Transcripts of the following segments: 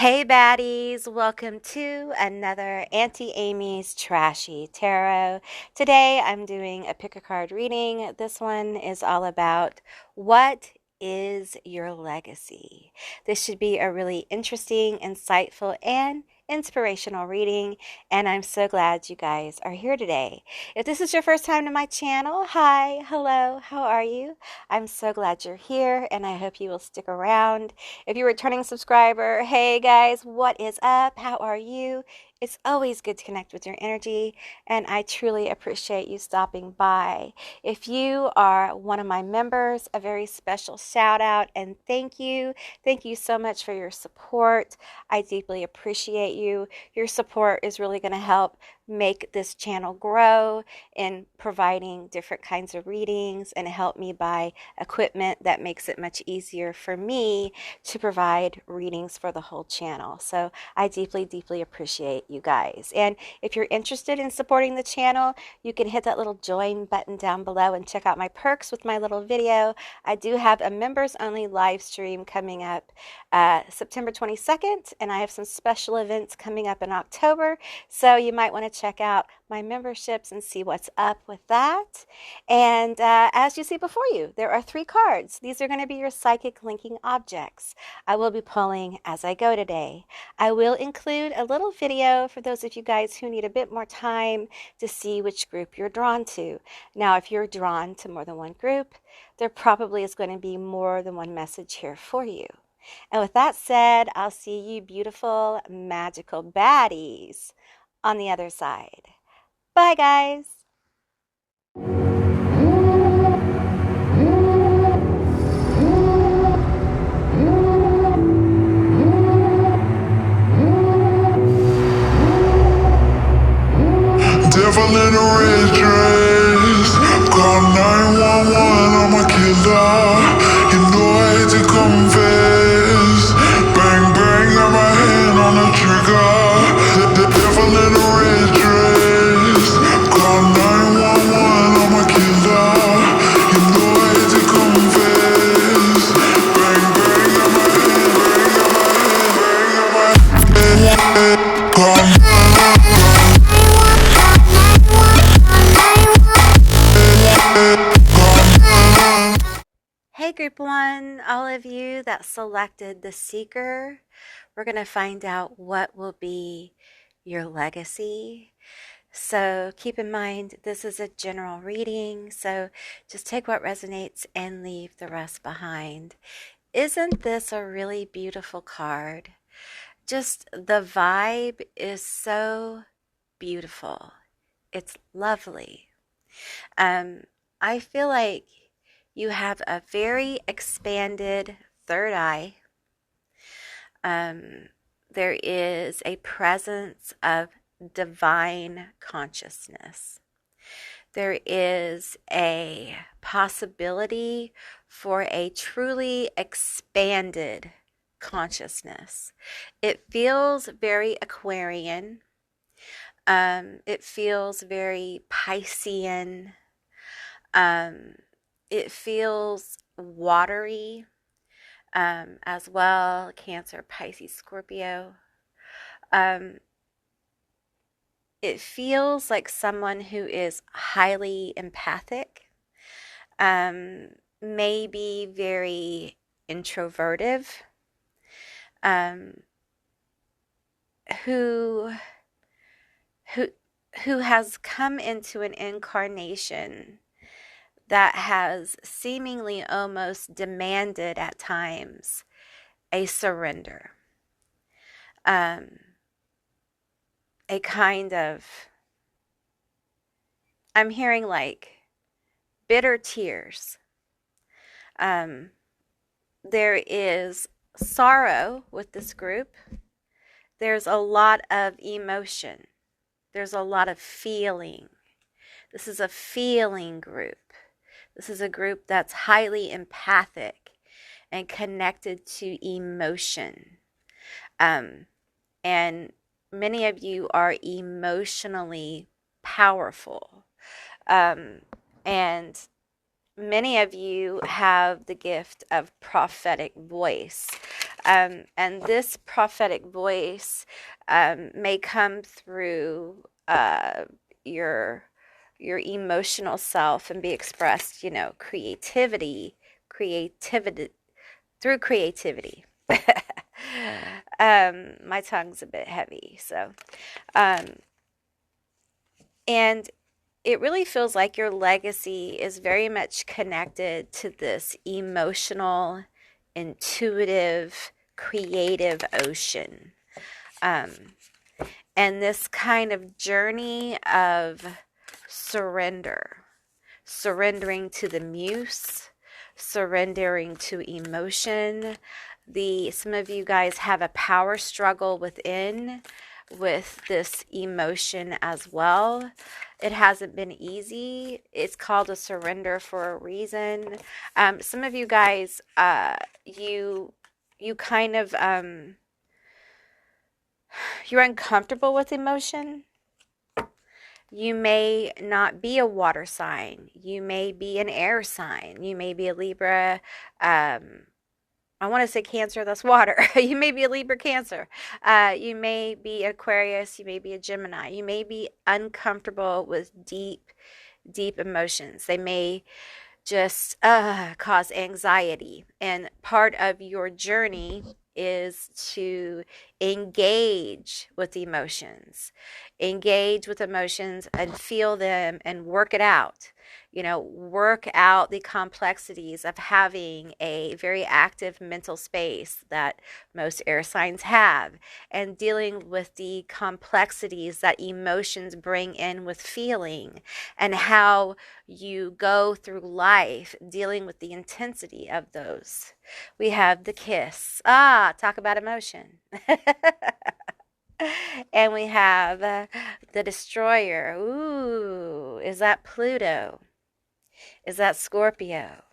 Hey baddies, welcome to another Auntie Amy's Trashy Tarot. Today I'm doing a pick a card reading. This one is all about what is your legacy. This should be a really interesting, insightful, and inspirational reading, and I'm so glad you guys are here today. If this is your first time to my channel, hi, hello, how are you? I'm so glad you're here, and I hope you will stick around. If you're a returning subscriber, hey guys, what is up? How are you? It's always good to connect with your energy, and I truly appreciate you stopping by. If you are one of my members, a very special shout out and thank you. Thank you so much for your support. I deeply appreciate you. Your support is really going to help make this channel grow in providing different kinds of readings and help me buy equipment that makes it much easier for me to provide readings for the whole channel. So I deeply, deeply appreciate you guys. And if you're interested in supporting the channel, you can hit that little join button down below and check out my perks with my little video. I do have a members only live stream coming up September 22nd, and I have some special events coming up in October. So you might want to check out my memberships and see what's up with that. And as you see before you, there are 3 cards. These are going to be your psychic linking objects. I will be pulling as I go today. I will include a little video for those of you guys who need a bit more time to see which group you're drawn to. Now, if you're drawn to more than one group, there probably is going to be more than one message here for you. And with that said, I'll see you beautiful, magical baddies on the other side. Bye, guys. Devil in a red dress, call 911, I'm a killer. You know I hate to confess. Bang bang, got my hand on the trigger. The devil in a red dress, call 911, I'm a killer. You know I hate to confess. Bang bang, got my hand, call. Hey group 1, all of you that selected the seeker, we're going to find out what will be your legacy. So keep in mind, this is a general reading, so just take what resonates and leave the rest behind. Isn't this a really beautiful card? Just the vibe is so beautiful. It's lovely. I feel like you have a very expanded third eye. There is a presence of divine consciousness. There is a possibility for a truly expanded consciousness. It feels very Aquarian. It feels very Piscean. It feels watery as well, Cancer, Pisces, Scorpio. It feels like someone who is highly empathic, maybe very introverted, who has come into an incarnation that has seemingly almost demanded at times a surrender. A kind of, I'm hearing like bitter tears. There is sorrow with this group. There's a lot of emotion. There's a lot of feeling. This is a feeling group. This is a group that's highly empathic and connected to emotion. And many of you are emotionally powerful. And many of you have the gift of prophetic voice. And this prophetic voice may come through your your emotional self and be expressed, creativity through creativity. My tongue's a bit heavy, so um, and it really feels like your legacy is very much connected to this emotional, intuitive, creative ocean. Um, and this kind of journey of surrender, surrendering to the muse, surrendering to emotion. Some of you guys have a power struggle within with this emotion as well. It hasn't been easy. It's called a surrender for a reason. Some of you guys, you kind of you're uncomfortable with emotion. You may not be a water sign. You may be an air sign. You may be a Libra. I want to say Cancer, that's water. You may be a Libra Cancer. You may be Aquarius. You may be a Gemini. You may be uncomfortable with deep, deep emotions. They may just cause anxiety. And part of your journey is to engage with emotions and feel them and work it out. Work out the complexities of having a very active mental space that most air signs have, and dealing with the complexities that emotions bring in with feeling, and how you go through life dealing with the intensity of those. We have the kiss. Talk about emotion. And we have the destroyer. Ooh, is that Pluto? Is that Scorpio?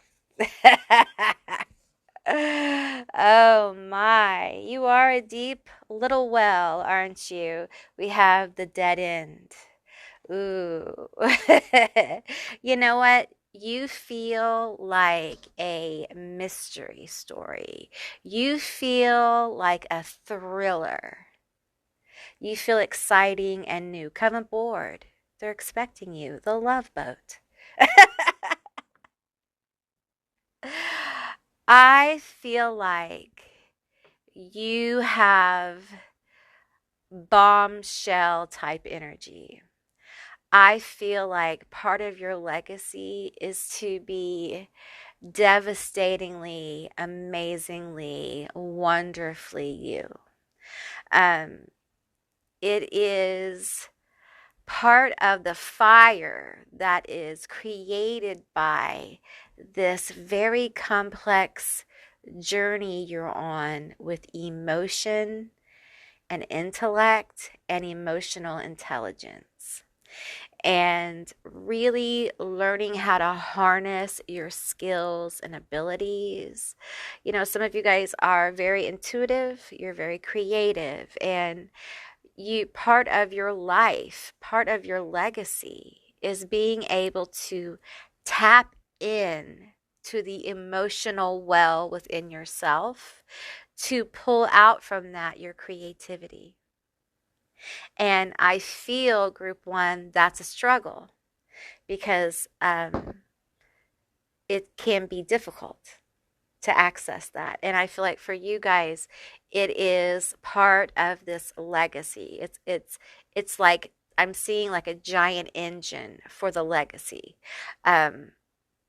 Oh my, you are a deep little well, aren't you? We have the dead end. Ooh. You know what? You feel like a mystery story. You feel like a thriller. You feel exciting and new. Come aboard. They're expecting you. The Love Boat. I feel like you have bombshell type energy. I feel like part of your legacy is to be devastatingly, amazingly, wonderfully you. Um, it is part of the fire that is created by this very complex journey you're on with emotion and intellect and emotional intelligence, and really learning how to harness your skills and abilities. Some of you guys are very intuitive, you're very creative, and part of your life, part of your legacy is being able to tap in to the emotional well within yourself to pull out from that your creativity. And I feel, group one, that's a struggle because it can be difficult to access that. And I feel like for you guys, it is part of this legacy. It's like I'm seeing like a giant engine for the legacy.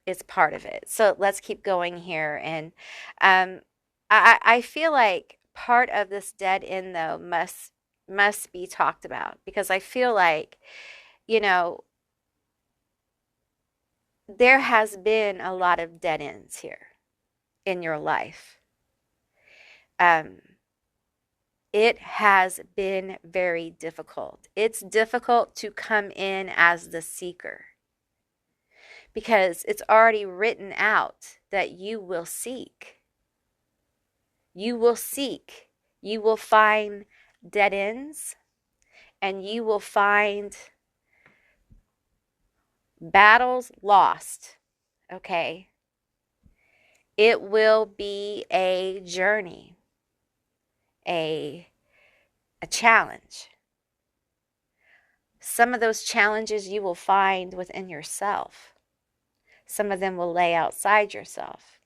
It's part of it. So let's keep going here. And I feel like part of this dead end though must be talked about, because I feel like, you know, there has been a lot of dead ends here in your life. It has been very difficult. It's difficult to come in as the seeker because it's already written out that you will seek. You will seek. You will find dead ends, and you will find battles lost. Okay? It will be a journey. a challenge. Some of those challenges you will find within yourself. Some of them will lay outside yourself.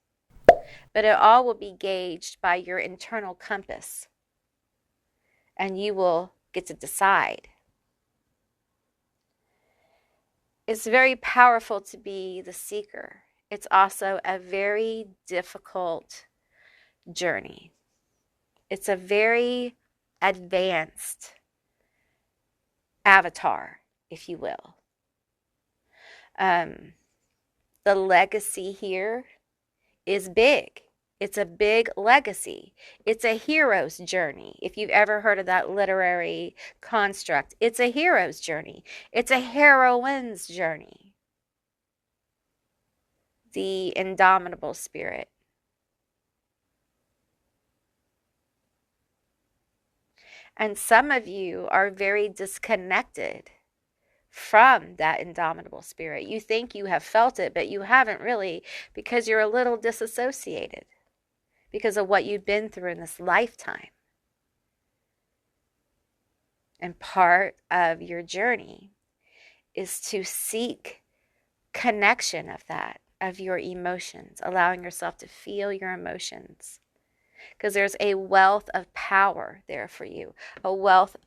But it all will be gauged by your internal compass. And you will get to decide. It's very powerful to be the seeker. It's also a very difficult journey. It's a very advanced avatar, if you will. The legacy here is big. It's a big legacy. It's a hero's journey. If you've ever heard of that literary construct, it's a hero's journey. It's a heroine's journey. The indomitable spirit. And some of you are very disconnected from that indomitable spirit. You think you have felt it, but you haven't really, because you're a little disassociated because of what you've been through in this lifetime. And part of your journey is to seek connection of that, of your emotions, allowing yourself to feel your emotions. Because there's a wealth of power there for you, a wealth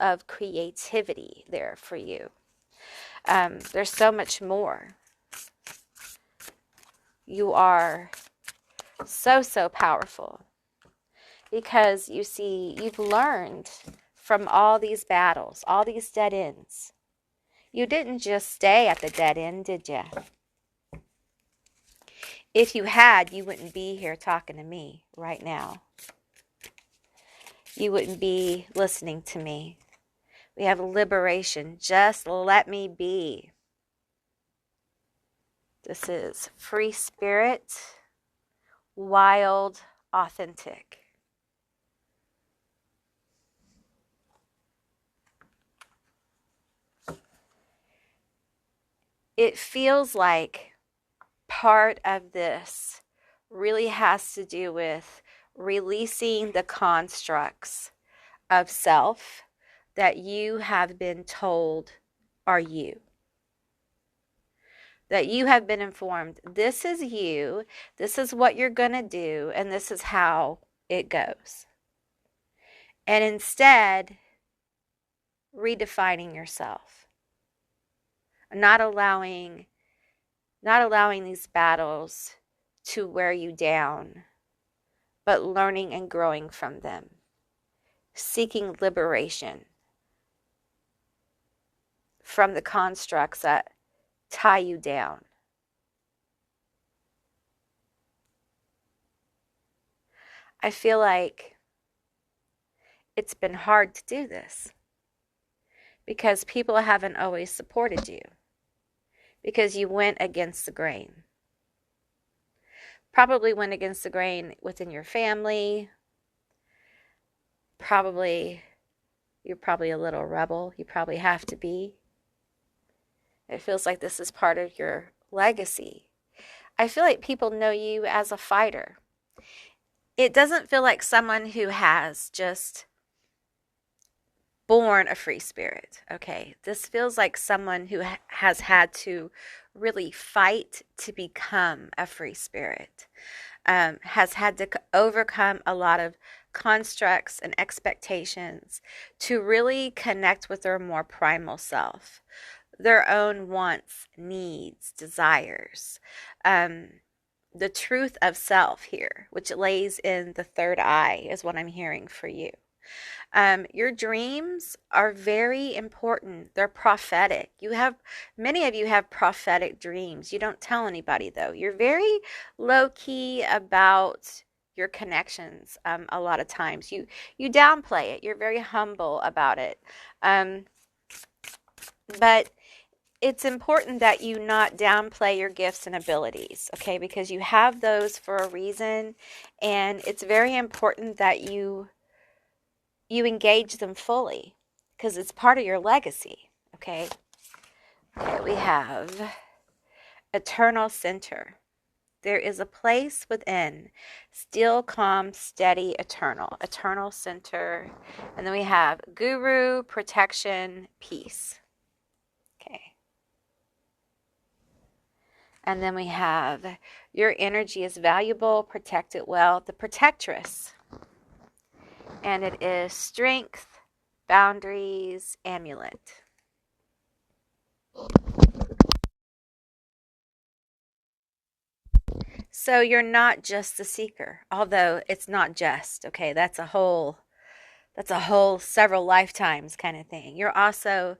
of creativity there for you. There's so much more. You are so powerful because you see, you've learned from all these battles, all these dead ends. You didn't just stay at the dead end, did you? If you had, you wouldn't be here talking to me right now. You wouldn't be listening to me. We have liberation. Just let me be. This is free spirit, wild, authentic. It feels like part of this really has to do with releasing the constructs of self that you have been told are you. That you have been informed, this is you, this is what you're going to do, and this is how it goes. And instead, redefining yourself. Not allowing these battles to wear you down, but learning and growing from them. Seeking liberation from the constructs that tie you down. I feel like it's been hard to do this because people haven't always supported you. Because you went against the grain. Probably went against the grain within your family. You're probably a little rebel. You probably have to be. It feels like this is part of your legacy. I feel like people know you as a fighter. It doesn't feel like someone who has just born a free spirit, okay? This feels like someone who has had to really fight to become a free spirit, has had to overcome a lot of constructs and expectations to really connect with their more primal self, their own wants, needs, desires, the truth of self here, which lays in the third eye, is what I'm hearing for you. Your dreams are very important. They're prophetic. Many of you have prophetic dreams. You don't tell anybody though. You're very low key about your connections. A lot of times you downplay it. You're very humble about it. But it's important that you not downplay your gifts and abilities, okay? Because you have those for a reason, and it's very important that you engage them fully because it's part of your legacy, okay? Okay, we have Eternal Center. There is a place within, still, calm, steady, eternal, eternal center. And then we have guru, protection, peace. Okay. And then we have your energy is valuable, protect it well, the protectress. And it is strength, boundaries, amulet. So you're not just the seeker, although it's not just, okay, that's a whole several lifetimes kind of thing. You're also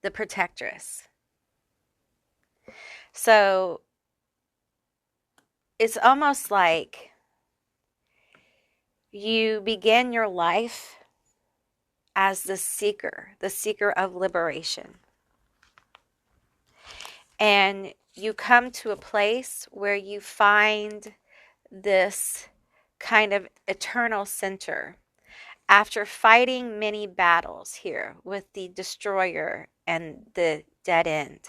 the protectress. So it's almost like you begin your life as the seeker of liberation. And you come to a place where you find this kind of eternal center after fighting many battles here with the destroyer and the dead end.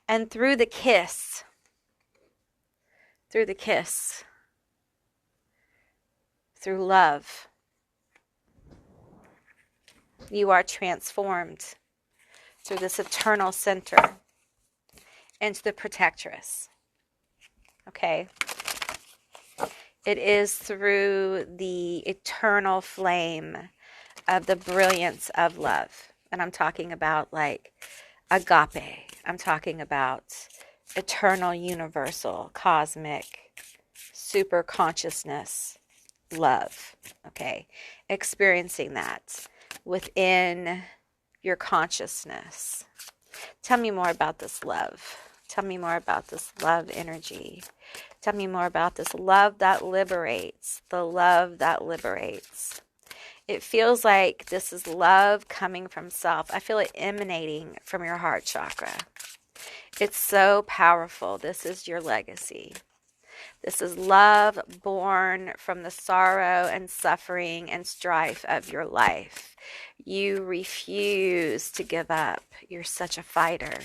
And through the kiss, through love, you are transformed through this eternal center into the protectress. Okay? It is through the eternal flame of the brilliance of love. And I'm talking about like agape. I'm talking about eternal, universal, cosmic, super consciousness love. Okay? Experiencing that within your consciousness. Tell me more about this love. Tell me more about this love energy. Tell me more about this love that liberates. The love that liberates. It feels like this is love coming from self. I feel it emanating from your heart chakra. It's so powerful. This is your legacy. This is love born from the sorrow and suffering and strife of your life. You refuse to give up. You're such a fighter.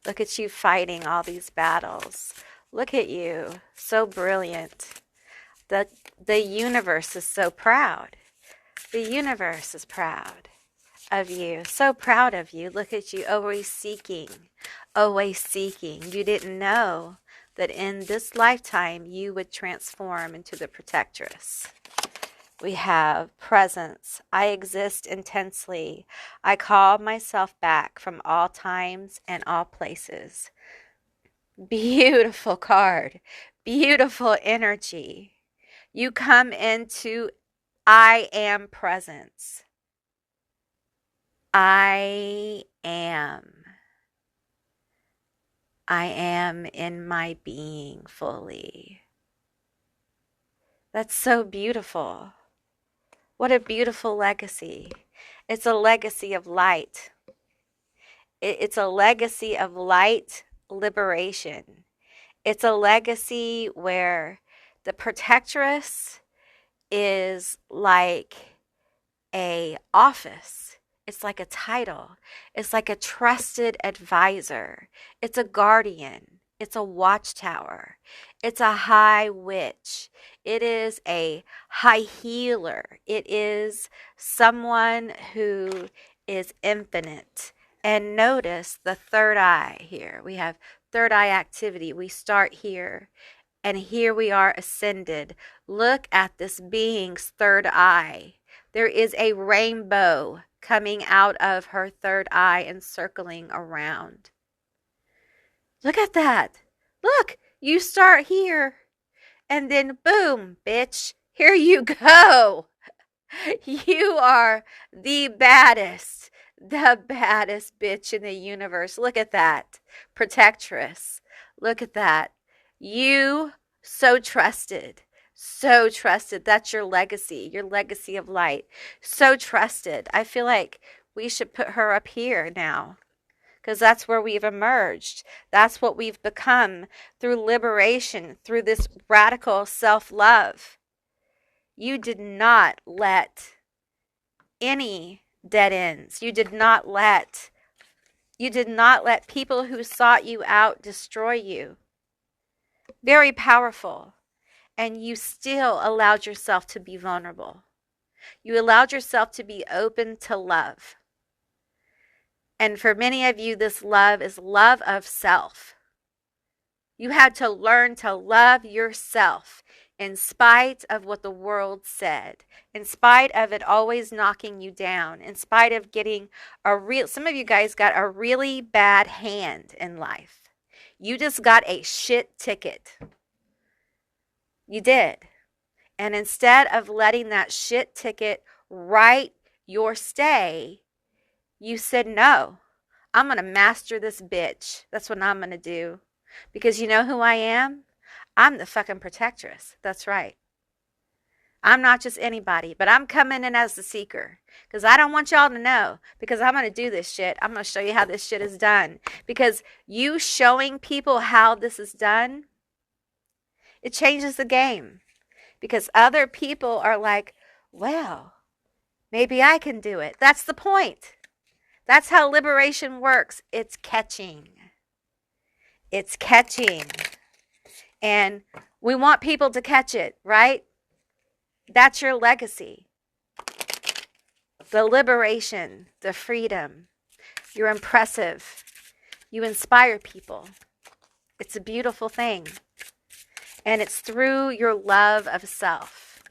Look at you fighting all these battles. Look at you, so brilliant. The universe is so proud. The universe is proud of you, so proud of you. Look at you, always seeking, always seeking. You didn't know that in this lifetime you would transform into the protectress. We have presence. I exist intensely. I call myself back from all times and all places. Beautiful card. Beautiful energy. You come into I am presence. I am. I am in my being fully. That's so beautiful. What a beautiful legacy. It's a legacy of light. It's a legacy of light liberation. It's a legacy where the protectress is like a office. It's like a title. It's like a trusted advisor. It's a guardian. It's a watchtower. It's a high witch. It is a high healer. It is someone who is infinite. And notice the third eye here. We have third eye activity. We start here. And here we are ascended. Look at this being's third eye. There is a rainbow coming out of her third eye and circling around. Look at that. Look, you start here. And then boom, bitch, here you go. You are the baddest bitch in the universe. Look at that. Protectress. Look at that. You so trusted. So trusted. That's your legacy of light. So trusted. I feel like we should put her up here now, because that's where we've emerged. That's what we've become through liberation, through this radical self-love. You did not let any dead ends. You did not let people who sought you out destroy you. very powerful, and you still allowed yourself to be vulnerable. You allowed yourself to be open to love. And for many of you, this love is love of self. You had to learn to love yourself in spite of what the world said, in spite of it always knocking you down, in spite of getting some of you guys got a really bad hand in life. You just got a shit ticket. You did. And instead of letting that shit ticket write your stay, you said, no, I'm going to master this bitch. That's what I'm going to do. Because you know who I am? I'm the fucking protectress. That's right. I'm not just anybody, but I'm coming in as the seeker. Because I don't want y'all to know. Because I'm going to do this shit. I'm going to show you how this shit is done. Because you showing people how this is done, it changes the game. Because other people are like, well, maybe I can do it. That's the point. That's how liberation works. It's catching. It's catching. And we want people to catch it, right? That's your legacy. The liberation, the freedom. You're impressive. You inspire people. It's a beautiful thing. And it's through your love of self,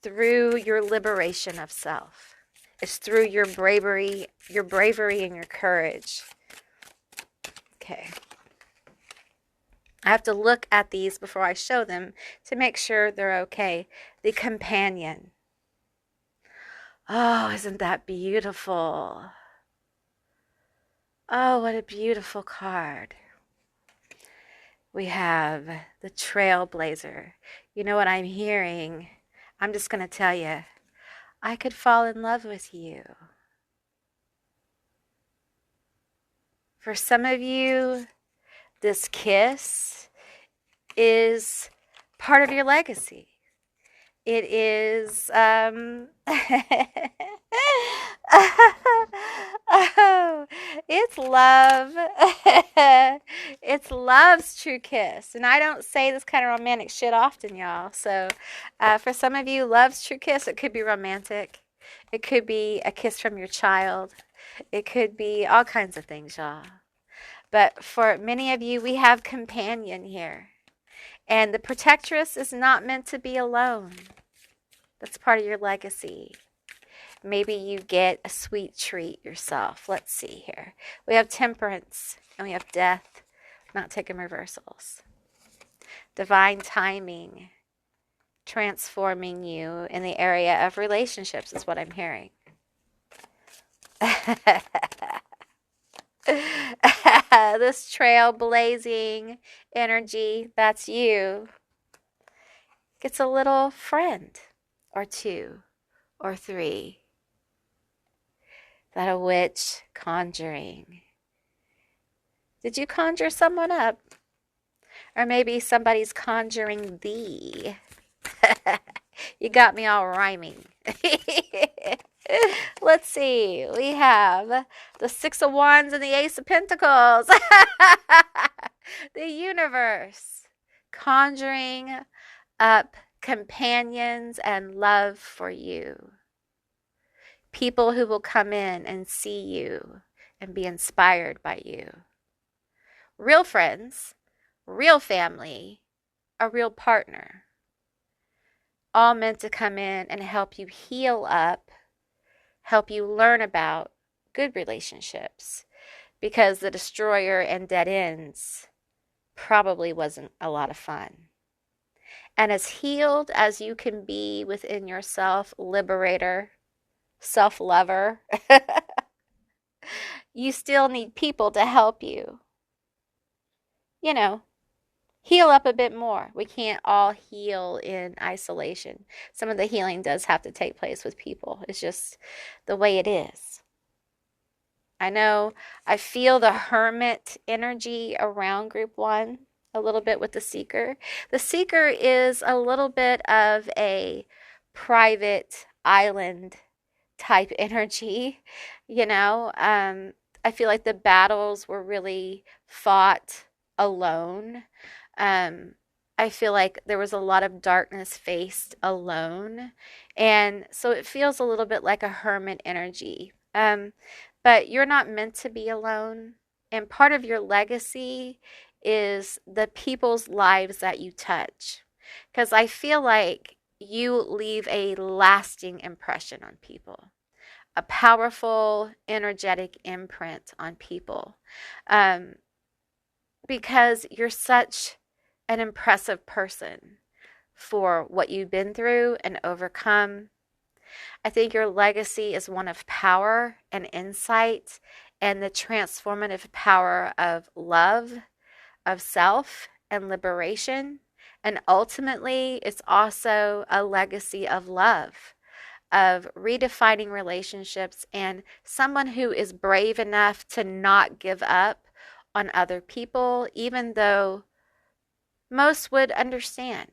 through your liberation of self. It's through your bravery and your courage. Okay. I have to look at these before I show them to make sure they're okay. The companion. Oh, isn't that beautiful? Oh, what a beautiful card. We have the trailblazer. You know what I'm hearing? I'm just going to tell you. I could fall in love with you. For some of you, this kiss is part of your legacy. It is, oh, it's love. It's love's true kiss. And I don't say this kind of romantic shit often, y'all. So for some of you, love's true kiss, it could be romantic. It could be a kiss from your child. It could be all kinds of things, y'all. But for many of you, we have companion here. And the protectress is not meant to be alone. That's part of your legacy. Maybe you get a sweet treat yourself. Let's see here. We have temperance and we have death. Not taking reversals. Divine timing. Transforming you in the area of relationships is what I'm hearing. This trailblazing energy, that's you, gets a little friend or two or three. Is that a witch conjuring? Did you conjure someone up? Or maybe somebody's conjuring thee. You got me all rhyming. Let's see. We have the Six of Wands and the Ace of Pentacles. The universe conjuring up companions and love for you. People who will come in and see you and be inspired by you. Real friends, real family, a real partner. All meant to come in and help you heal up, help you learn about good relationships, because the destroyer and dead ends probably wasn't a lot of fun. And as healed as you can be within yourself, liberator, self-lover, you still need people to help you. You know, heal up a bit more. We can't all heal in isolation. Some of the healing does have to take place with people. It's just the way it is. I know I feel the hermit energy around group one a little bit with the seeker. The seeker is a little bit of a private island type energy, you know. I feel like the battles were really fought alone. I feel like there was a lot of darkness faced alone. And so it feels a little bit like a hermit energy. But you're not meant to be alone. And part of your legacy is the people's lives that you touch. Because I feel like you leave a lasting impression on people, a powerful, energetic imprint on people. Um, because you're such an impressive person for what you've been through and overcome. I think your legacy is one of power and insight and the transformative power of love, of self, and liberation. And ultimately, it's also a legacy of love, of redefining relationships, and someone who is brave enough to not give up on other people, even though most would understand.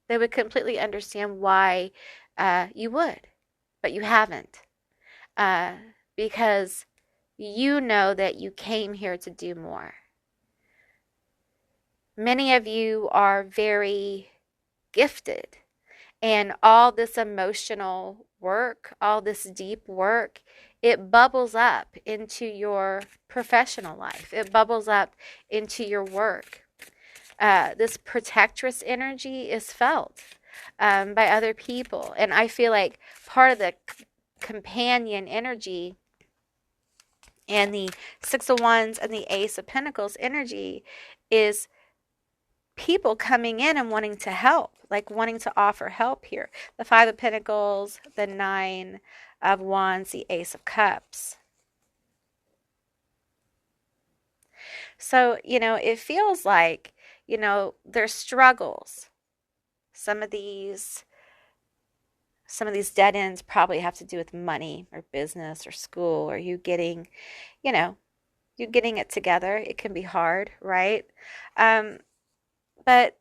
They would completely understand why you would, but you haven't. Uh, because you know that you came here to do more. Many of you are very gifted, and all this emotional work, all this deep work, it bubbles up into your professional life. It bubbles up into your work. This protectress energy is felt by other people. And I feel like part of the companion energy and the Six of Wands and the Ace of Pentacles energy is people coming in and wanting to help, like wanting to offer help here. The Five of Pentacles, the Nine of Wands, the Ace of Cups. So, it feels like, there's struggles. Some of these dead ends probably have to do with money or business or school or you know, you getting it together. It can be hard, right? But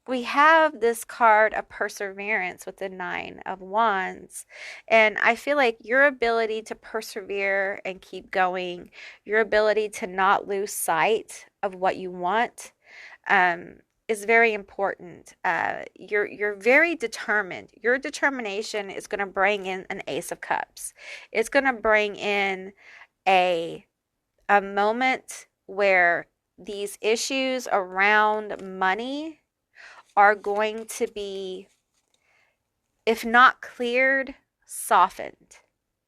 we have this card of perseverance with the Nine of Wands. And I feel like your ability to persevere and keep going, your ability to not lose sight of what you want, is very important. You're very determined. Your determination is going to bring in an Ace of Cups. It's going to bring in a moment where these issues around money are going to be, if not cleared, softened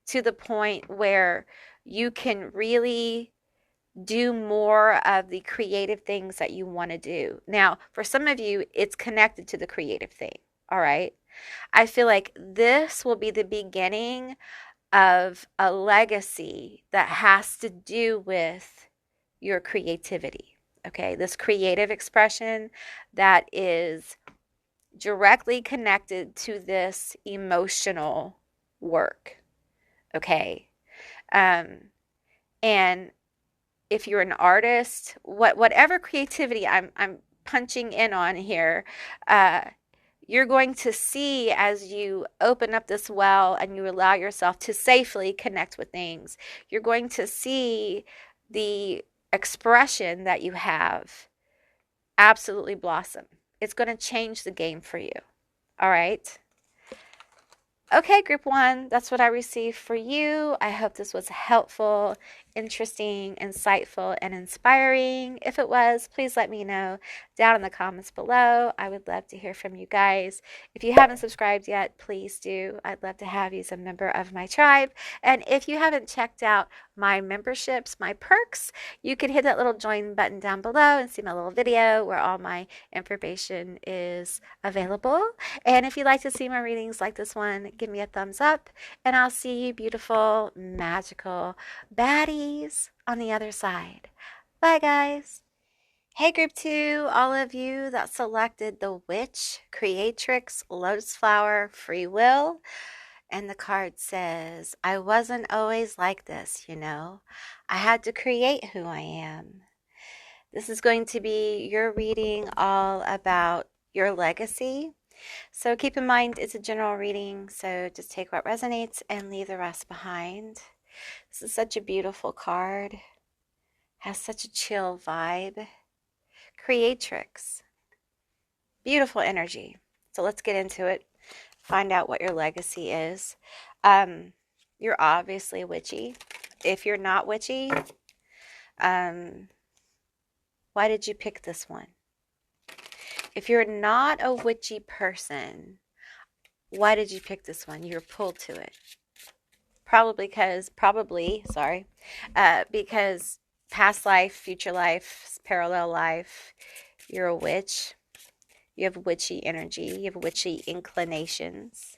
to the point where you can really do more of the creative things that you want to do. Now, for some of you, it's connected to the creative thing. All right. I feel like this will be the beginning of a legacy that has to do with your creativity. Okay. This creative expression that is directly connected to this emotional work. Okay. And if you're an artist, whatever creativity I'm punching in on here, you're going to see as you open up this well and you allow yourself to safely connect with things, you're going to see the expression that you have absolutely blossom. It's going to change the game for you. All right. Okay, group one, that's what I received for you. I hope this was helpful, interesting, insightful, and inspiring. If it was, please let me know down in the comments below. I would love to hear from you guys. If you haven't subscribed yet, please do. I'd love to have you as a member of my tribe. And if you haven't checked out my memberships, my perks, you can hit that little join button down below and see my little video where all my information is available. And if you'd like to see more readings like this one, give me a thumbs up, and I'll see you beautiful, magical baddies on the other side. Bye, guys. Hey, group two, all of you that selected the Witch, Creatrix, Lotus Flower, Free Will. And the card says, I wasn't always like this, I had to create who I am. This is going to be your reading all about your legacy. So keep in mind, it's a general reading, so just take what resonates and leave the rest behind. This is such a beautiful card. Has such a chill vibe. Creatrix. Beautiful energy. So let's get into it. Find out what your legacy is. Um, you're obviously witchy. If you're not witchy, um, why did you pick this one? If you're not a witchy person, why did you pick this one? You were pulled to it. Because past life, future life, parallel life, you're a witch. You have witchy energy. You have witchy inclinations.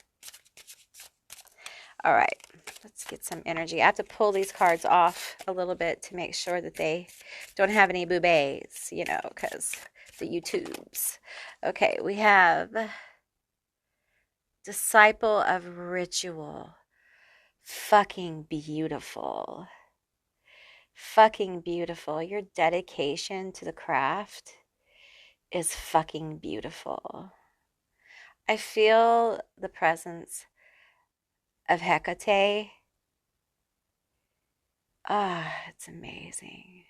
All right, let's get some energy. I have to pull these cards off a little bit to make sure that they don't have any boobies, because the YouTubes. Okay, we have Disciple of Ritual. Fucking beautiful. Fucking beautiful. Your dedication to the craft is fucking beautiful. I feel the presence of Hecate. It's amazing.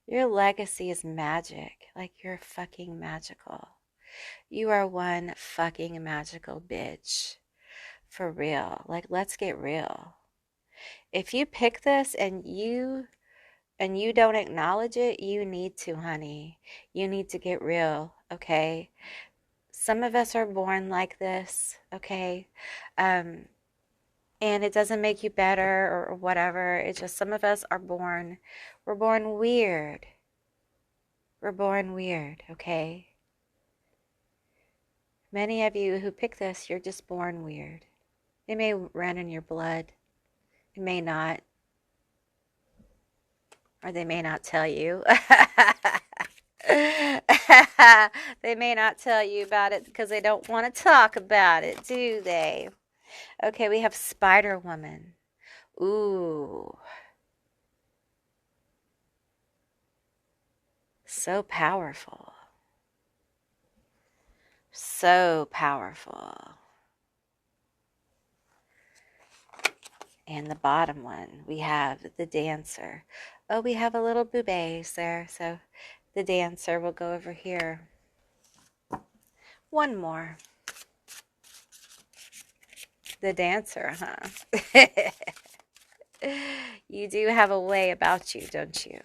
Your legacy is magic. Like, you're fucking magical. You are one fucking magical bitch. For real. Like, let's get real. If you pick this and you don't acknowledge it, you need to, honey. You need to get real, okay? Some of us are born like this, okay? And it doesn't make you better or whatever. It's just some of us are born, we're born weird. We're born weird, okay? Many of you who pick this, you're just born weird. It may run in your blood. It may not. Or they may not tell you. They may not tell you about it because they don't want to talk about it, do they? Okay, we have Spider Woman. Ooh. So powerful. So powerful. And the bottom one, we have the Dancer. Oh, we have a little boobies there, so the Dancer will go over here. One more. The Dancer, huh? You do have a way about you, don't you?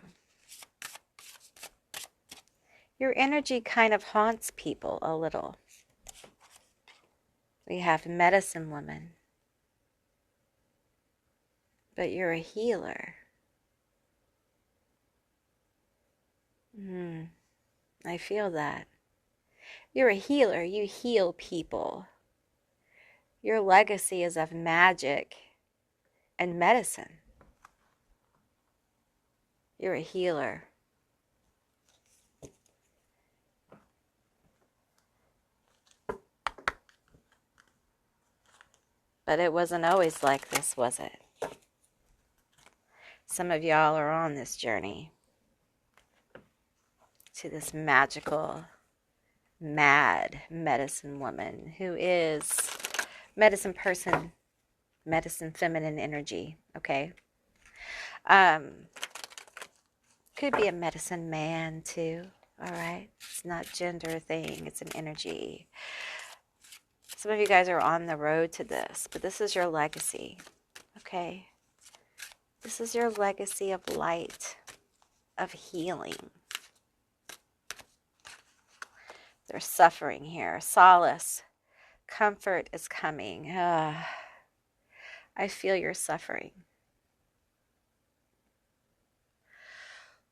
Your energy kind of haunts people a little. We have Medicine Woman. But you're a healer. I feel that. You're a healer. You heal people. Your legacy is of magic and medicine. You're a healer. But it wasn't always like this, was it? Some of y'all are on this journey to this magical, mad medicine woman who is medicine person, medicine feminine energy, okay? Could be a medicine man too, all right? It's not gender thing, it's an energy. Some of you guys are on the road to this, but this is your legacy, okay? This is your legacy of light, of healing. There's suffering here. Solace, comfort is coming. I feel your suffering.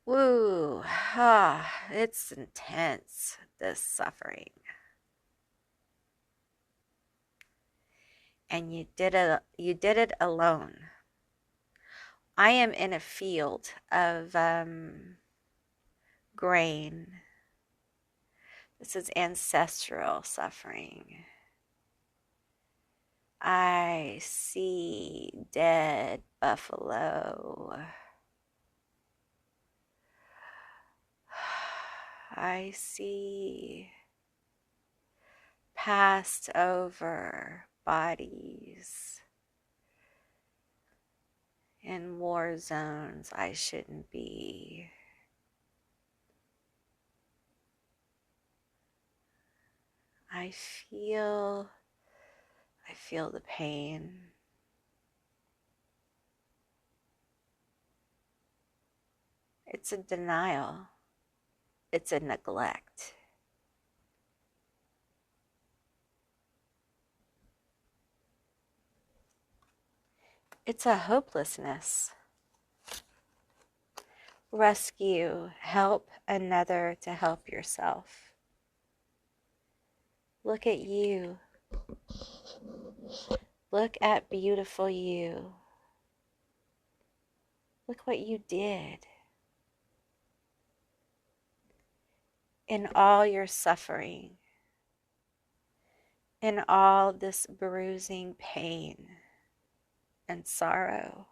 Woo, it's intense, this suffering. And you did it alone. I am in a field of grain. This is ancestral suffering. I see dead buffalo. I see passed over bodies in war zones I shouldn't be. I feel the pain. It's a denial. It's a neglect. It's a hopelessness. Rescue, help another to help yourself. Look at you. Look at beautiful you. Look what you did. In all your suffering, in all this bruising pain and sorrow,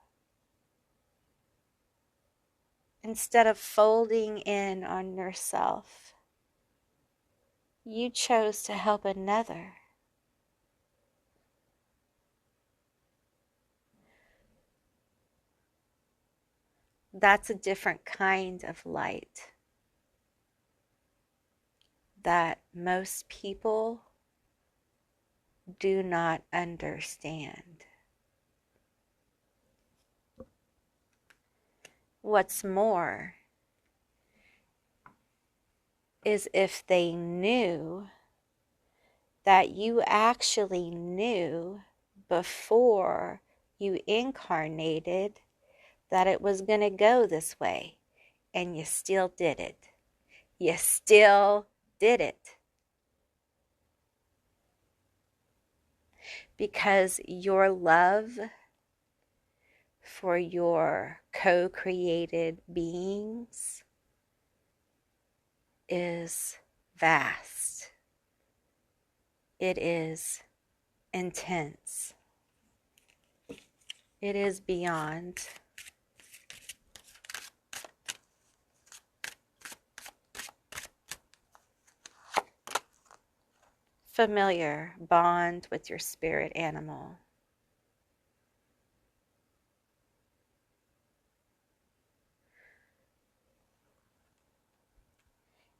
instead of folding in on yourself, you chose to help another. That's a different kind of light that most people do not understand. What's more is if they knew that you actually knew before you incarnated that it was going to go this way, and you still did it. You still did it. Because your love for your co-created beings is vast. It is intense. It is beyond. Familiar. Bond with your spirit animal.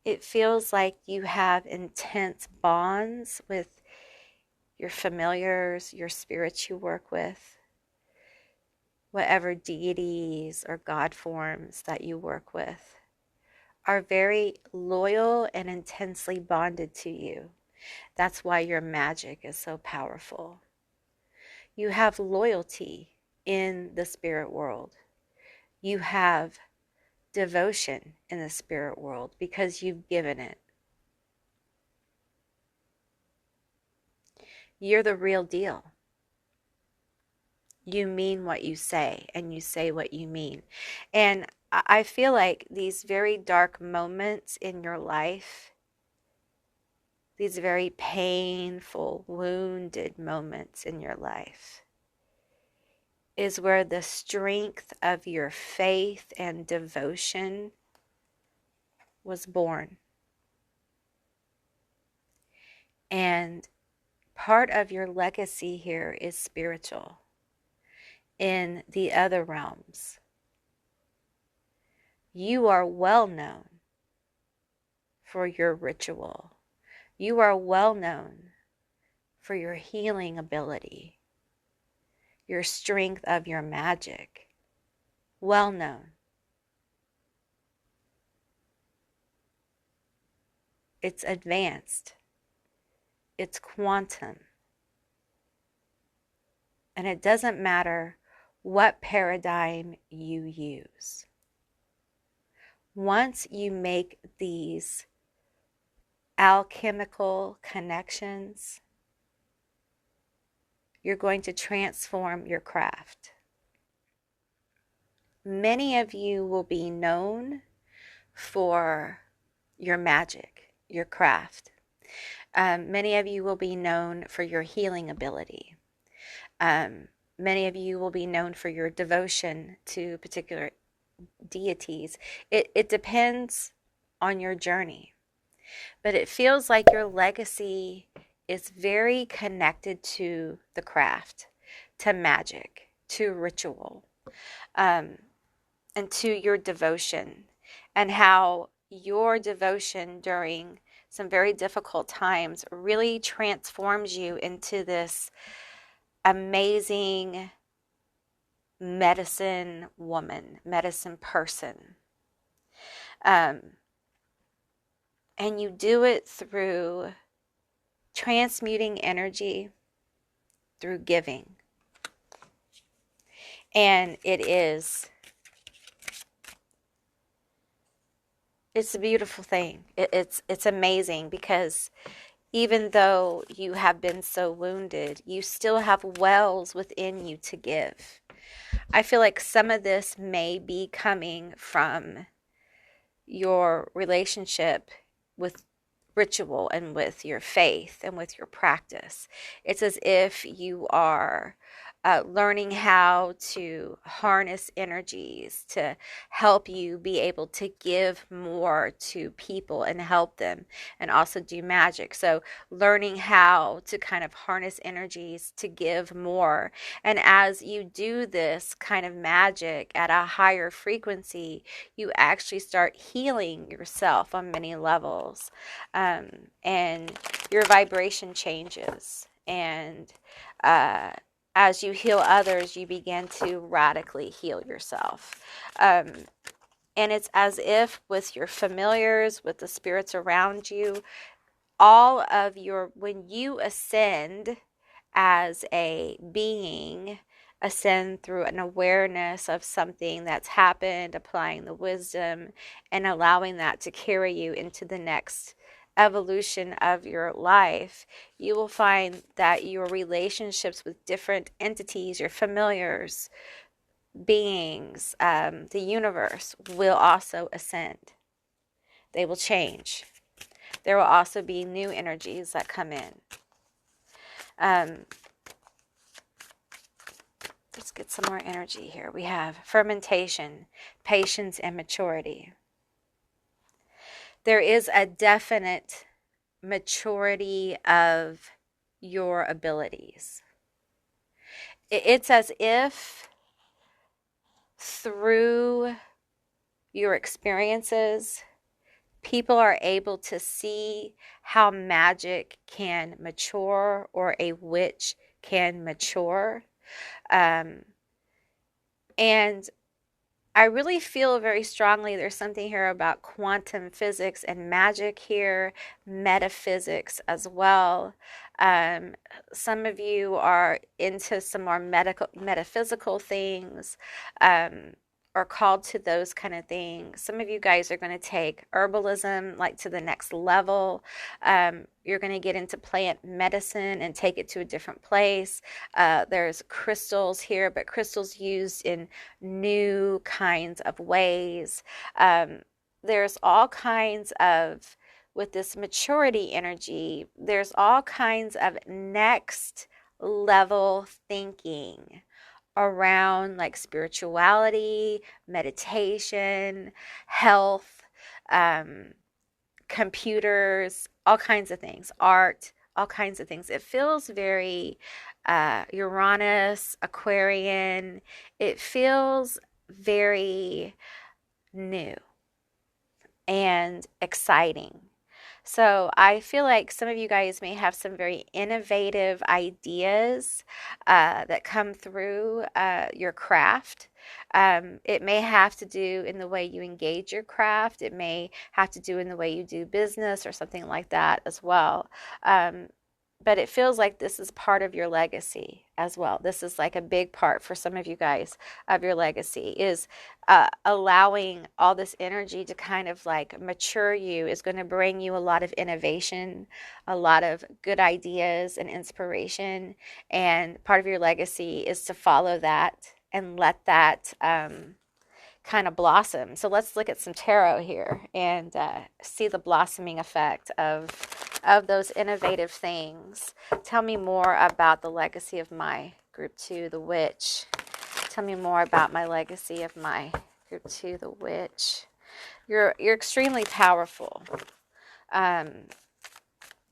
It feels like you have intense bonds with your familiars, your spirits you work with, whatever deities or God forms that you work with are very loyal and intensely bonded to you. That's why your magic is so powerful. You have loyalty in the spirit world. You have devotion in the spirit world because you've given it. You're the real deal. You mean what you say, and you say what you mean. And I feel like these very dark moments in your life, these very painful, wounded moments in your life, is where the strength of your faith and devotion was born. And part of your legacy here is spiritual. In the other realms, you are well known for your ritual. You are well known for your healing ability, your strength of your magic. Well known. It's advanced. It's quantum. And it doesn't matter what paradigm you use. Once you make these alchemical connections, you're going to transform your craft. Many of you will be known for your magic, your craft. Many of you will be known for your healing ability. Many of you will be known for your devotion to particular deities. It depends on your journey. But it feels like your legacy is very connected to the craft, to magic, to ritual, and to your devotion, and how your devotion during some very difficult times, really transforms you into this amazing medicine woman, medicine person. And you do it through transmuting energy, through giving. And it's a beautiful thing. It's amazing, because even though you have been so wounded, you still have wells within you to give. I feel like some of this may be coming from your relationship with ritual and with your faith and with your practice. It's as if you are learning how to harness energies to help you be able to give more to people and help them, and also do magic. So learning how to kind of harness energies to give more. And as you do this kind of magic at a higher frequency, you actually start healing yourself on many levels. And your vibration changes. And as you heal others, you begin to radically heal yourself. And it's as if with your familiars, with the spirits around you, when you ascend as a being, ascend through an awareness of something that's happened, applying the wisdom, and allowing that to carry you into the next evolution of your life, you will find that your relationships with different entities, your familiars, beings, the universe, will also ascend. They will change. There will also be new energies that come in. Let's get some more energy here. We have fermentation, patience, and maturity. There is a definite maturity of your abilities. It's as if through your experiences, people are able to see how magic can mature, or a witch can mature. And I really feel very strongly there's something here about quantum physics and magic here, metaphysics as well. Some of you are into some more metaphysical things, or called to those kind of things. Some of you guys are going to take herbalism like to the next level. You're going to get into plant medicine and take it to a different place. There's crystals here, but crystals used in new kinds of ways. There's all kinds of, with this maturity energy, there's all kinds of next level thinking around like spirituality, meditation, health, computers, all kinds of things, art, all kinds of things. It feels very Uranus, Aquarian. It feels very new and exciting. So I feel like some of you guys may have some very innovative ideas that come through your craft. It may have to do in the way you engage your craft. It may have to do in the way you do business or something like that as well. But it feels like this is part of your legacy as well. This is like a big part for some of you guys of your legacy, is allowing all this energy to kind of like mature you is going to bring you a lot of innovation, a lot of good ideas and inspiration. And part of your legacy is to follow that and let that kind of blossom. So let's look at some tarot here and see the blossoming effect of those innovative things. Tell me more about the legacy of my group 2, the witch. Tell me more about my legacy of my group 2, the witch. You're extremely powerful. And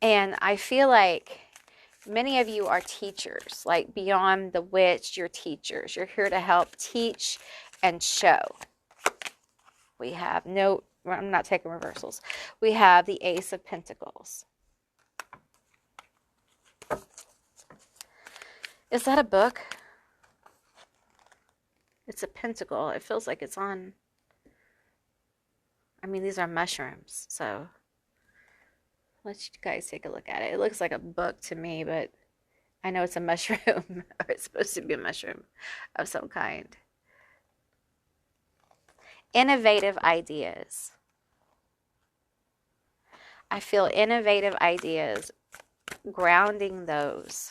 I feel like many of you are teachers, like beyond the witch, you're teachers. You're here to help teach and show. We have no I'm not taking reversals. We have the Ace of Pentacles. Is that a book? It's a pentacle. It feels like it's on. I mean, these are mushrooms, so let you guys take a look at it. It looks like a book to me, but I know it's a mushroom, or it's supposed to be a mushroom of some kind. Innovative ideas. I feel innovative ideas, grounding those.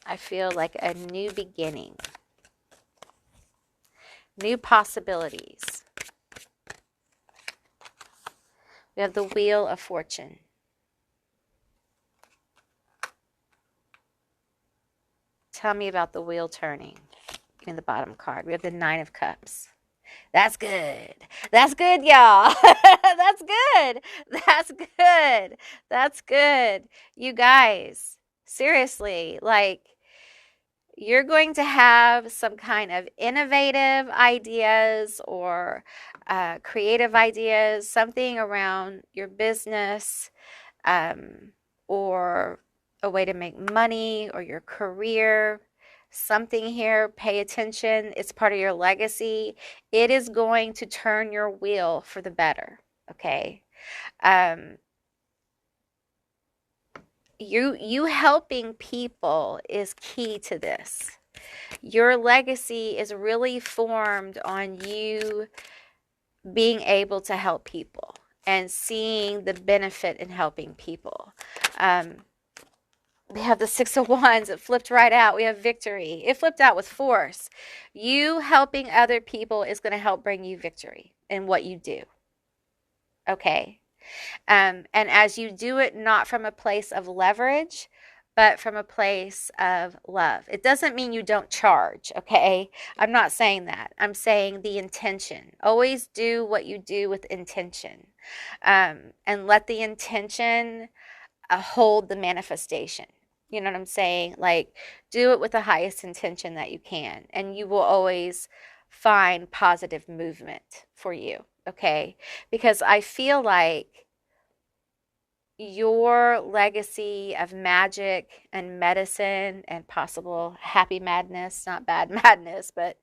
I feel like a new beginning, new possibilities. We have the Wheel of Fortune. Tell me about the wheel turning in the bottom card. We have the Nine of Cups. That's good. That's good, y'all. That's good. That's good. That's good. You guys, seriously, like, you're going to have some kind of innovative ideas or creative ideas, something around your business, or a way to make money or your career. Something here, pay attention. It's part of your legacy. It is going to turn your wheel for the better, okay? You helping people is key to this. Your legacy is really formed on you being able to help people and seeing the benefit in helping people. We have the Six of Wands. It flipped right out. We have victory. It flipped out with force. You helping other people is going to help bring you victory in what you do. Okay? And as you do it, not from a place of leverage, but from a place of love. It doesn't mean you don't charge, okay? I'm not saying that. I'm saying the intention. Always do what you do with intention. And let the intention hold the manifestation. You know what I'm saying? Like, do it with the highest intention that you can, and you will always find positive movement for you, okay? Because I feel like your legacy of magic and medicine and possible happy madness, not bad madness, but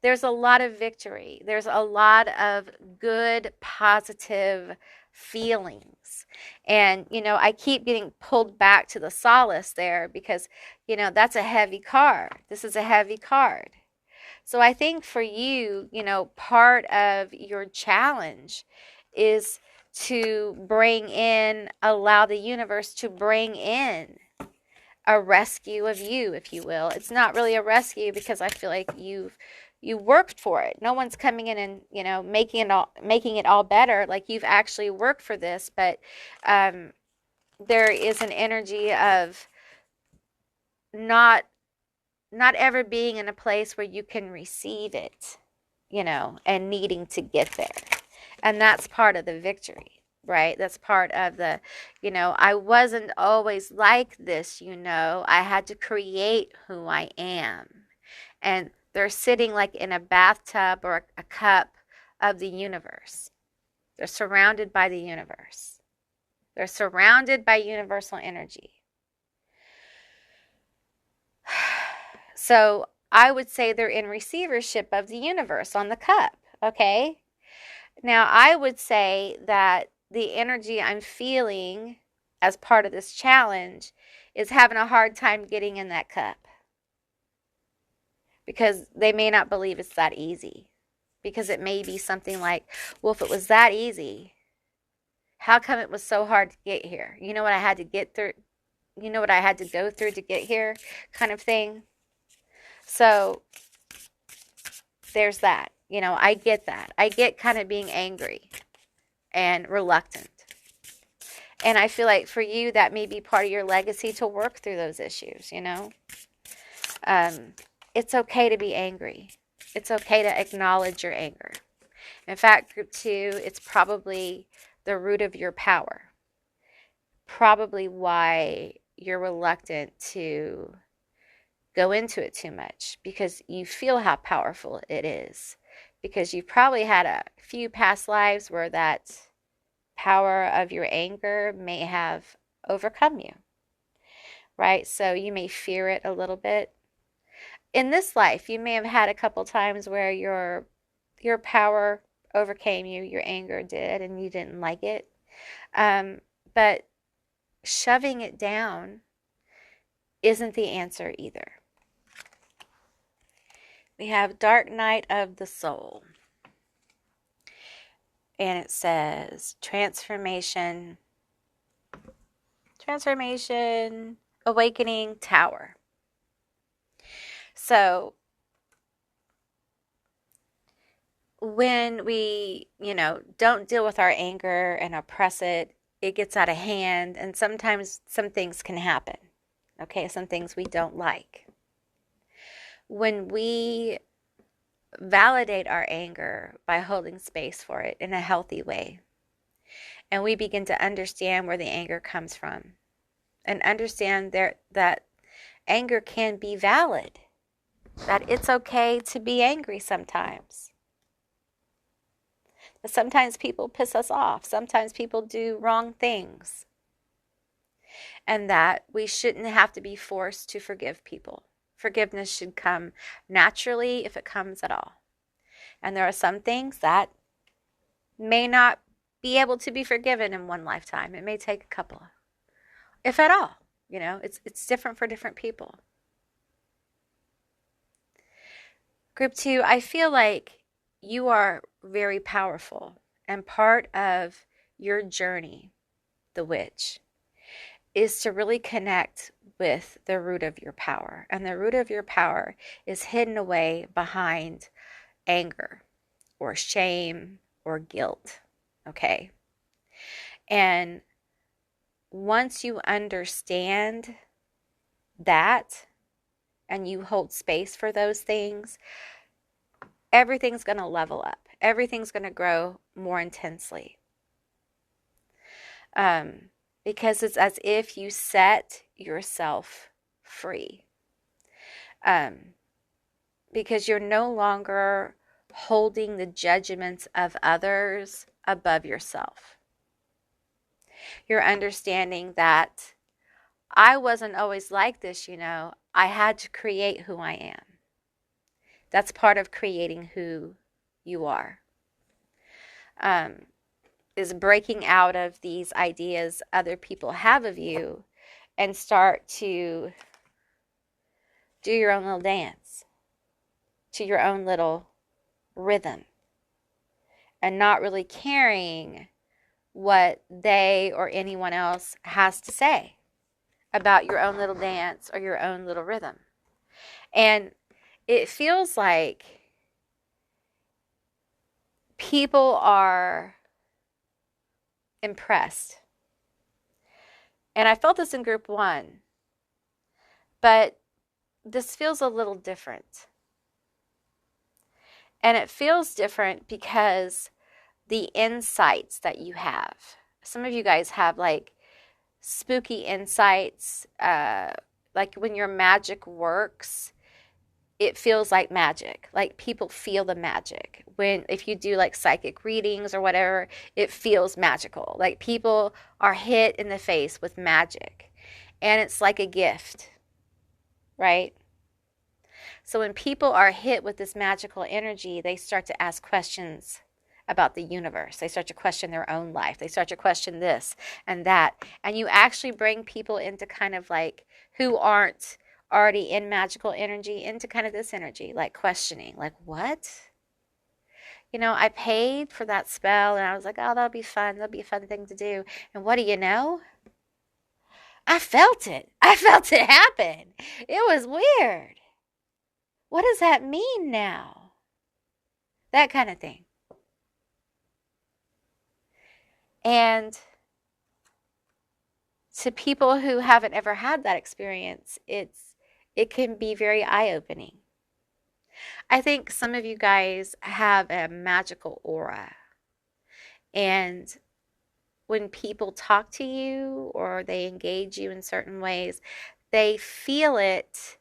there's a lot of victory. There's a lot of good, positive feelings. And, I keep getting pulled back to the solace there because, that's a heavy card. This is a heavy card. So I think for you, part of your challenge is to allow the universe to bring in a rescue of you, if you will. It's not really a rescue because I feel like you worked for it. No one's coming in and, making it all better. Like, you've actually worked for this, but there is an energy of not ever being in a place where you can receive it, and needing to get there. And that's part of the victory, right? That's part of the, I wasn't always like this, I had to create who I am. And they're sitting like in a bathtub or a cup of the universe. They're surrounded by the universe. They're surrounded by universal energy. So I would say they're in receivership of the universe on the cup, okay? Now, I would say that the energy I'm feeling as part of this challenge is having a hard time getting in that cup because they may not believe it's that easy, because it may be something like, well, if it was that easy, how come it was so hard to get here? You know what I had to get through? You know what I had to go through to get here, kind of thing. So there's that. I get that. I get kind of being angry and reluctant. And I feel like for you, that may be part of your legacy to work through those issues, It's okay to be angry. It's okay to acknowledge your anger. In fact, group 2, it's probably the root of your power. Probably why you're reluctant to go into it too much, because you feel how powerful it is. because you've probably had a few past lives where that power of your anger may have overcome you, right? So you may fear it a little bit. In this life, you may have had a couple times where your power overcame you, your anger did, and you didn't like it. But shoving it down isn't the answer either. We have Dark Night of the Soul. And it says transformation, awakening, tower. So when we, don't deal with our anger and oppress it, it gets out of hand, and sometimes some things can happen. Okay, some things we don't like. When we validate our anger by holding space for it in a healthy way, and we begin to understand where the anger comes from, and understand that anger can be valid, that it's okay to be angry sometimes. Sometimes people piss us off. Sometimes people do wrong things. And that we shouldn't have to be forced to forgive people. Forgiveness should come naturally if it comes at all. And there are some things that may not be able to be forgiven in one lifetime. It may take a couple, if at all. It's different for different people. Group 2, I feel like you are very powerful, and part of your journey, the witch, is to really connect with the root of your power. And the root of your power is hidden away behind anger or shame or guilt. Okay? And once you understand that and you hold space for those things, everything's going to level up. Everything's going to grow more intensely. Because it's as if you set yourself free. Because you're no longer holding the judgments of others above yourself. You're understanding that I wasn't always like this, I had to create who I am. That's part of creating who you are. Is breaking out of these ideas other people have of you and start to do your own little dance to your own little rhythm, and not really caring what they or anyone else has to say about your own little dance or your own little rhythm. And it feels like people are impressed. And I felt this in group 1, but this feels a little different. And it feels different because the insights that you have. Some of you guys have like spooky insights, like when your magic works, it feels like magic. Like people feel the magic. If you do like psychic readings or whatever, it feels magical. Like people are hit in the face with magic. And it's like a gift, right? So when people are hit with this magical energy, they start to ask questions about the universe. They start to question their own life. They start to question this and that. And you actually bring people into kind of like who aren't already in magical energy into kind of this energy, like questioning, like, what? I paid for that spell and I was like, oh, that'll be fun. That'll be a fun thing to do. And what do you know? I felt it. I felt it happen. It was weird. What does that mean now? That kind of thing. And to people who haven't ever had that experience, it can be very eye-opening. I think some of you guys have a magical aura. And when people talk to you or they engage you in certain ways, they feel it,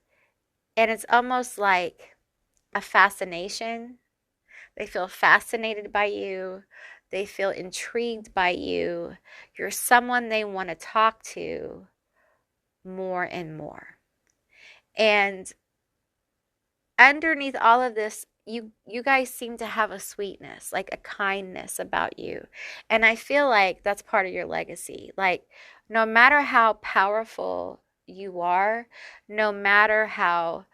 and it's almost like a fascination. They feel fascinated by you. They feel intrigued by you. You're someone they want to talk to more and more. And underneath all of this, you guys seem to have a sweetness, like a kindness about you. And I feel like that's part of your legacy. Like no matter how powerful you are, no matter how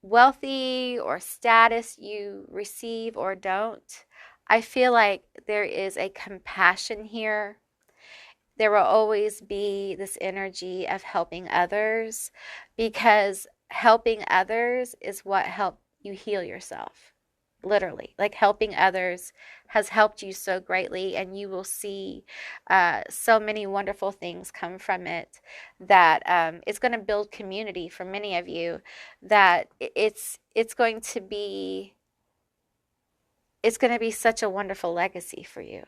wealthy or status you receive or don't, I feel like there is a compassion here. There will always be this energy of helping others, because helping others is what helped you heal yourself. Literally, like helping others has helped you so greatly, and you will see so many wonderful things come from it. That it's going to build community for many of you. That it's going to be such a wonderful legacy for you,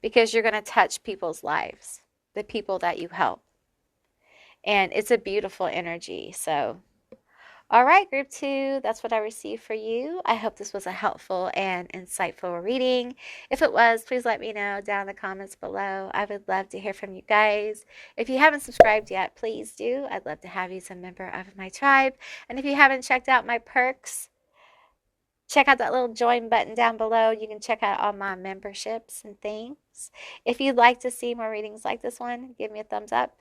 because you're going to touch people's lives, the people that you help. And it's a beautiful energy. So, all right, group 2, that's what I received for you. I hope this was a helpful and insightful reading. If it was, please let me know down in the comments below. I would love to hear from you guys. If you haven't subscribed yet, please do. I'd love to have you as a member of my tribe. And if you haven't checked out my perks, check out that little join button down below. You can check out all my memberships and things. If you'd like to see more readings like this one, give me a thumbs up.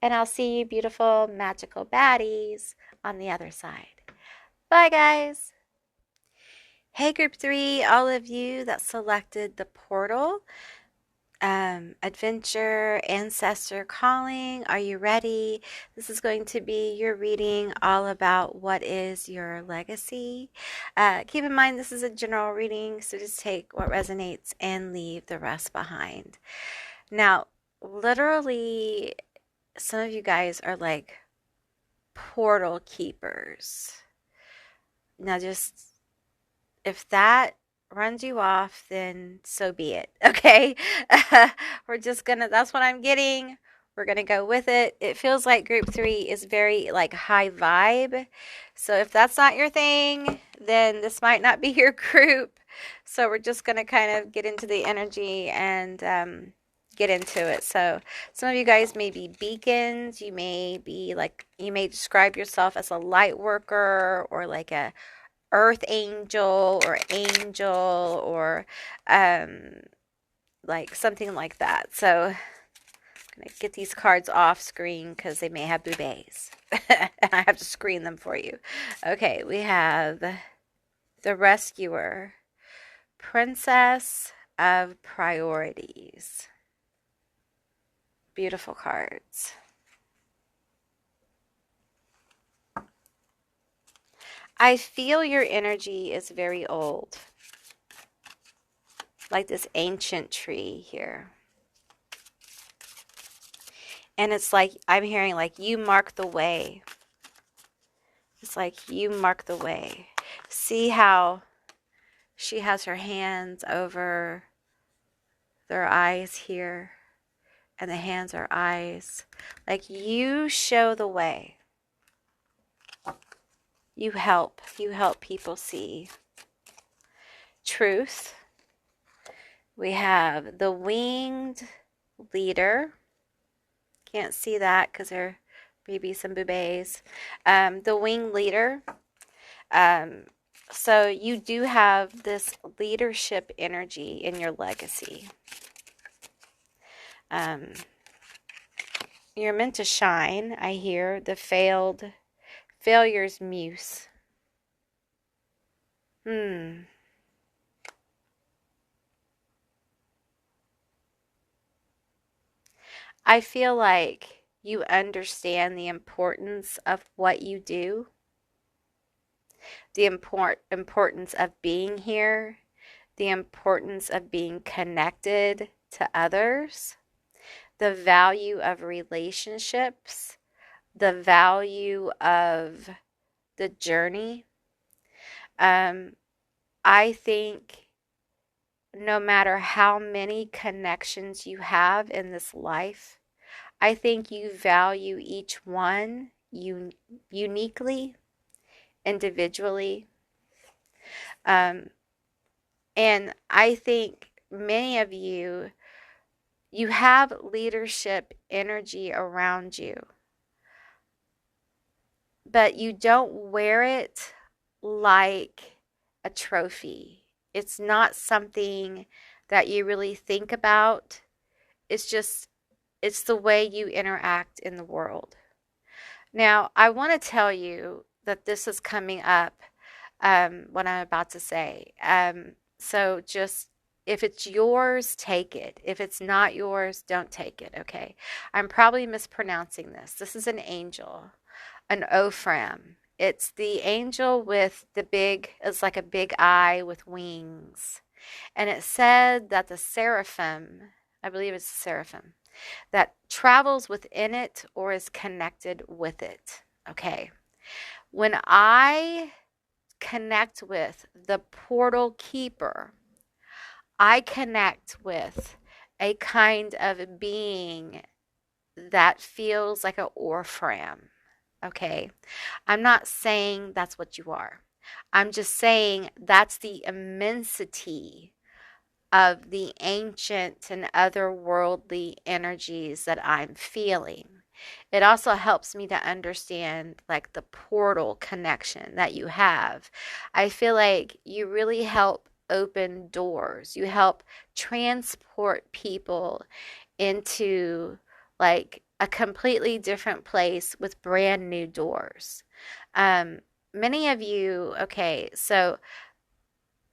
And I'll see you beautiful, magical baddies on the other side. Bye, guys. Hey, group 3, all of you that selected the portal. Adventure, ancestor calling. Are you ready? This is going to be your reading all about what is your legacy. Keep in mind this is a general reading, so just take what resonates and leave the rest behind. Now, literally, some of you guys are like portal keepers. Now, just if that runs you off, then so be it. Okay. We're just gonna, that's what I'm getting. We're gonna go with it. It feels like group 3 is very like high vibe. So if that's not your thing, then this might not be your group. So we're just gonna kind of get into the energy and get into it. So some of you guys may be beacons. You may be like, you may describe yourself as a light worker or like a earth angel or like something like that. So I'm gonna get these cards off screen because they may have boobies and I have to screen them for you. Okay, we have the rescuer, princess of priorities. Beautiful cards. I feel your energy is very old, like this ancient tree here. And it's like, I'm hearing like you mark the way. It's like you mark the way. See how she has her hands over their eyes here, and the hands are eyes. Like you show the way. You help people see truth. We have the winged leader. Can't see that because there may be some boobies. The winged leader. So you do have this leadership energy in your legacy. You're meant to shine. I hear the failure's muse. I feel like you understand the importance of what you do, the importance of being here, the importance of being connected to others, the value of relationships, the value of the journey. I think no matter how many connections you have in this life, I think you value each one uniquely, individually. Um, and I think many of you have leadership energy around you, but you don't wear it like a trophy. It's not something that you really think about. It's just, it's the way you interact in the world. Now, I want to tell you that this is coming up, what I'm about to say. So just if it's yours, take it. If it's not yours, don't take it, okay? I'm probably mispronouncing this. This is an angel, an Ophram. It's the angel with the big, it's like a big eye with wings. And it said that the seraphim, I believe it's a seraphim, that travels within it or is connected with it. Okay. When I connect with the portal keeper, I connect with a kind of being that feels like an orphan. Okay. I'm not saying that's what you are. I'm just saying that's the immensity of the ancient and otherworldly energies that I'm feeling. It also helps me to understand like the portal connection that you have. I feel like you really help open doors. You help transport people into like a completely different place with brand new doors. Um, Many of you, okay, so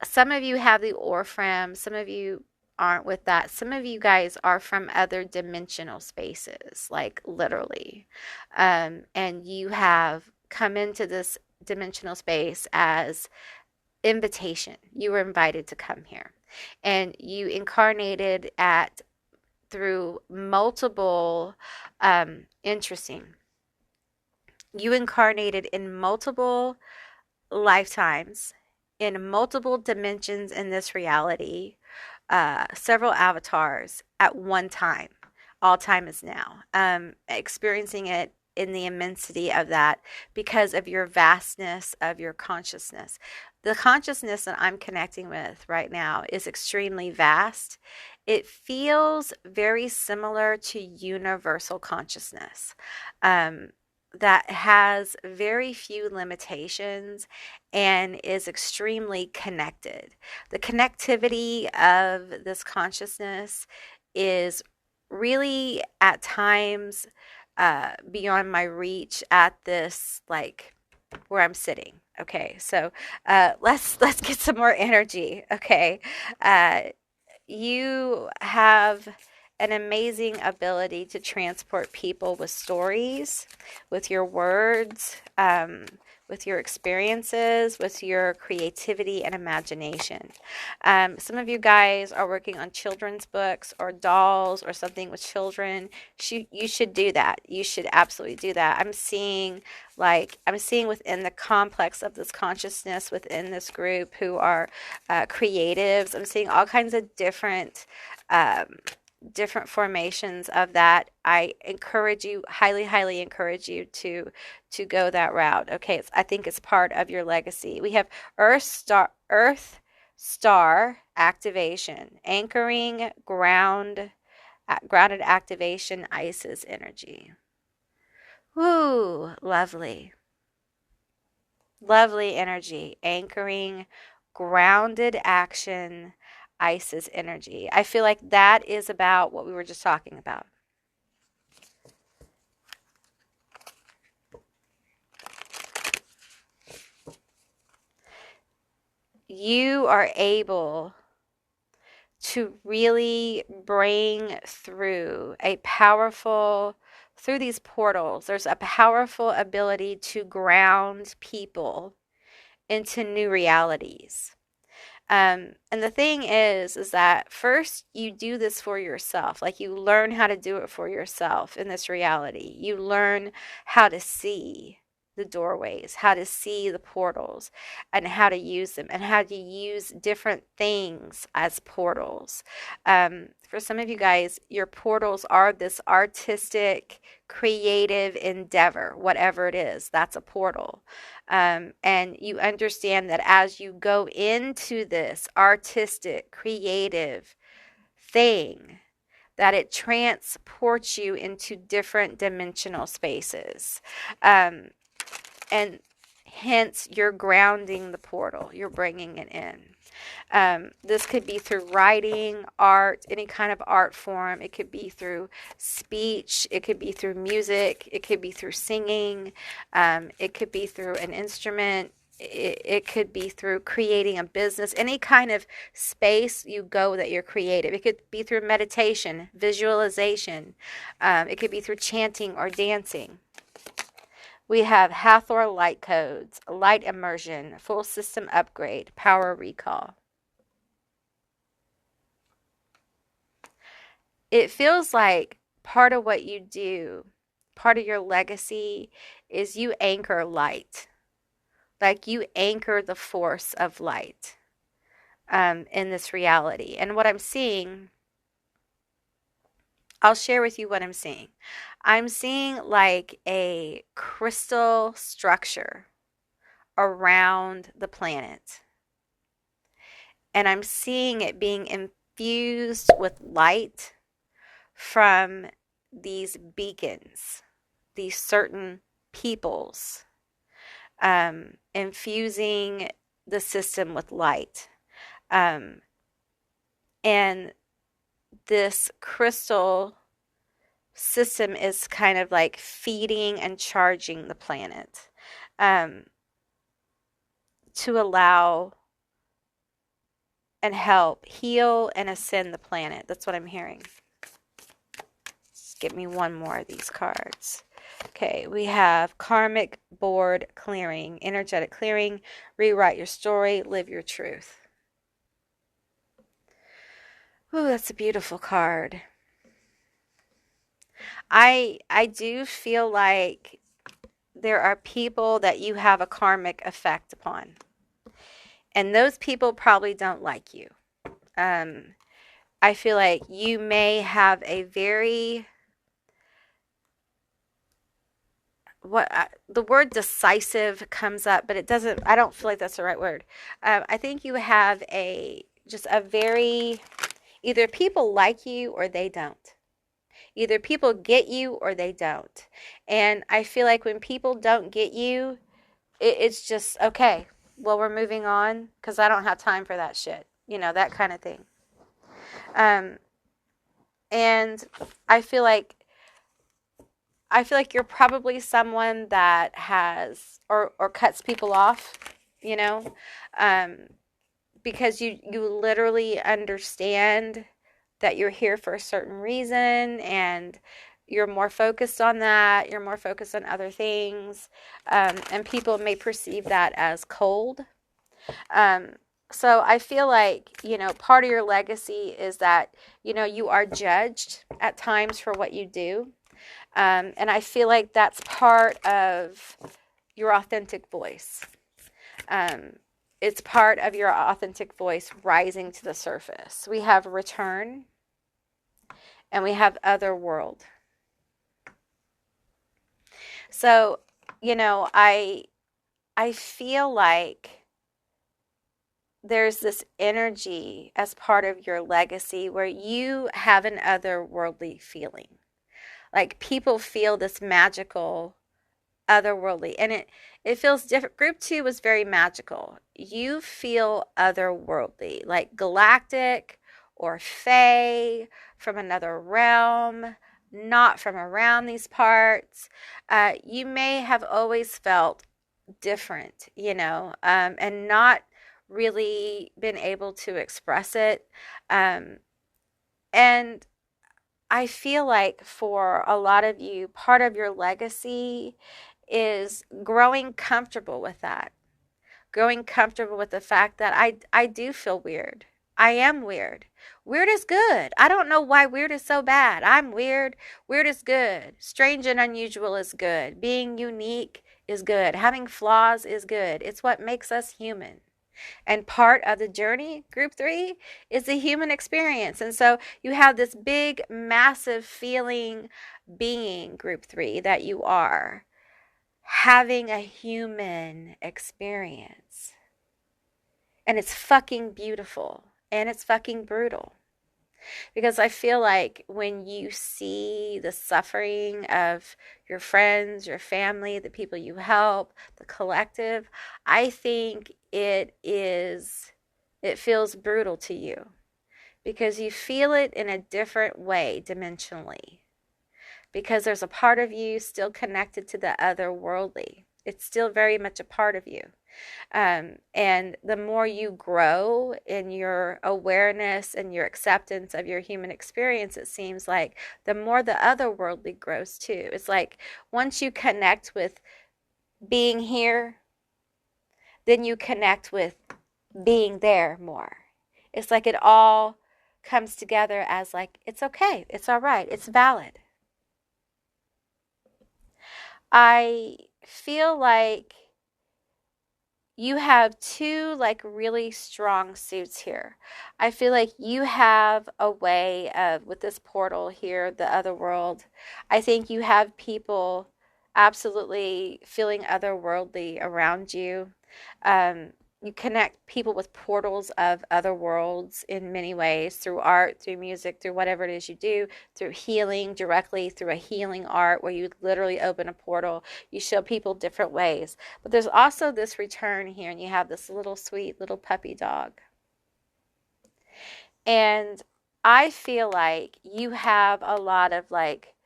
some of you have the Orpheum, some of you aren't with that. Some of you guys are from other dimensional spaces, like literally. And you have come into this dimensional space as invitation. You were invited to come here. And you incarnated at through multiple interesting. You incarnated in multiple lifetimes, in multiple dimensions in this reality, several avatars at one time. All time is now. Experiencing it in the immensity of that because of your vastness of your consciousness. The consciousness that I'm connecting with right now is extremely vast. It feels very similar to universal consciousness. Um, that has very few limitations and is extremely connected. The connectivity of this consciousness is really at times beyond my reach at this like where I'm sitting. Okay, so let's get some more energy. Okay, uh, you have an amazing ability to transport people with stories, with your words, with your experiences, with your creativity and imagination. Some of you guys are working on children's books or dolls or something with children. You should do that. You should absolutely do that. I'm seeing within the complex of this consciousness within this group who are creatives. I'm seeing all kinds of um, different formations of that. I encourage you, highly encourage you to go that route. Okay, I think it's part of your legacy. We have Earth Star activation, anchoring grounded activation, Isis energy. Ooh, lovely. Lovely energy, anchoring, grounded action, Isis energy. I feel like that is about what we were just talking about. You are able to really bring through these portals, there's a powerful ability to ground people into new realities. And the thing is that first you do this for yourself. Like you learn how to do it for yourself in this reality. You learn how to see the doorways, how to see the portals, and how to use them, and how to use different things as portals. For some of you guys, your portals are this artistic, creative endeavor, whatever it is, that's a portal. And you understand that as you go into this artistic, creative thing, that it transports you into different dimensional spaces. And hence, you're grounding the portal, you're bringing it in. This could be through writing, art, any kind of art form. It could be through speech. It could be through music. It could be through singing. It could be through an instrument. It could be through creating a business, any kind of space you go that you're creative. It could be through meditation, visualization. It could be through chanting or dancing. We have Hathor light codes, light immersion, full system upgrade, power recall. It feels like part of what you do, part of your legacy, is you anchor light. Like you anchor the force of light in this reality. And what I'm seeing, I'll share with you what I'm seeing. I'm seeing like a crystal structure around the planet. And I'm seeing it being infused with light from these beacons, these certain peoples, infusing the system with light. And this crystal system is kind of like feeding and charging the planet to allow and help heal and ascend the planet. That's what I'm hearing. Just give me one more of these cards. Okay, we have karmic board clearing, energetic clearing, rewrite your story, live your truth. Ooh, that's a beautiful card. I do feel like there are people that you have a karmic effect upon. And those people probably don't like you. I feel like you may have a very, the word decisive comes up, but it doesn't, I don't feel like that's the right word. I think you have just a very, either people like you or they don't. Either people get you or they don't. And I feel like when people don't get you, it's just, okay, well, we're moving on because I don't have time for that shit. You know, that kind of thing. And I feel like you're probably someone that has or cuts people off, you know, because you literally understand that you're here for a certain reason and you're more focused on that. You're more focused on other things. And people may perceive that as cold. So I feel like, you know, part of your legacy is that, you know, you are judged at times for what you do. And I feel like that's part of your authentic voice. It's part of your authentic voice rising to the surface. We have return and we have otherworld. So, you know, I feel like there's this energy as part of your legacy where you have an otherworldly feeling. Like people feel this magical otherworldly, and it feels different. Group 2 was very magical. You feel otherworldly, like galactic or fae, from another realm, not from around these parts. You may have always felt different, you know, and not really been able to express it. And I feel like for a lot of you, part of your legacy is growing comfortable with that. Growing comfortable with the fact that I do feel weird. I am weird. Weird is good. I don't know why weird is so bad. I'm weird. Weird is good. Strange and unusual is good. Being unique is good. Having flaws is good. It's what makes us human. And part of the journey, group 3, is the human experience. And so you have this big, massive feeling being, group 3, that you are having a human experience. And it's fucking beautiful. And it's fucking brutal. Because I feel like when you see the suffering of your friends, your family, the people you help, the collective, I think it feels brutal to you because you feel it in a different way dimensionally. Because there's a part of you still connected to the otherworldly. It's still very much a part of you. And the more you grow in your awareness and your acceptance of your human experience, it seems like the more the otherworldly grows too. It's like once you connect with being here, then you connect with being there more. It's like it all comes together as like, it's okay, it's all right, it's valid. I feel like you have two like really strong suits here. I feel like you have a way of, with this portal here, the other world, I think you have people absolutely feeling otherworldly around you. You connect people with portals of other worlds in many ways, through art, through music, through whatever it is you do, through healing directly, through a healing art where you literally open a portal. You show people different ways. But there's also this return here, and you have this little sweet little puppy dog. And I feel like you have a lot of like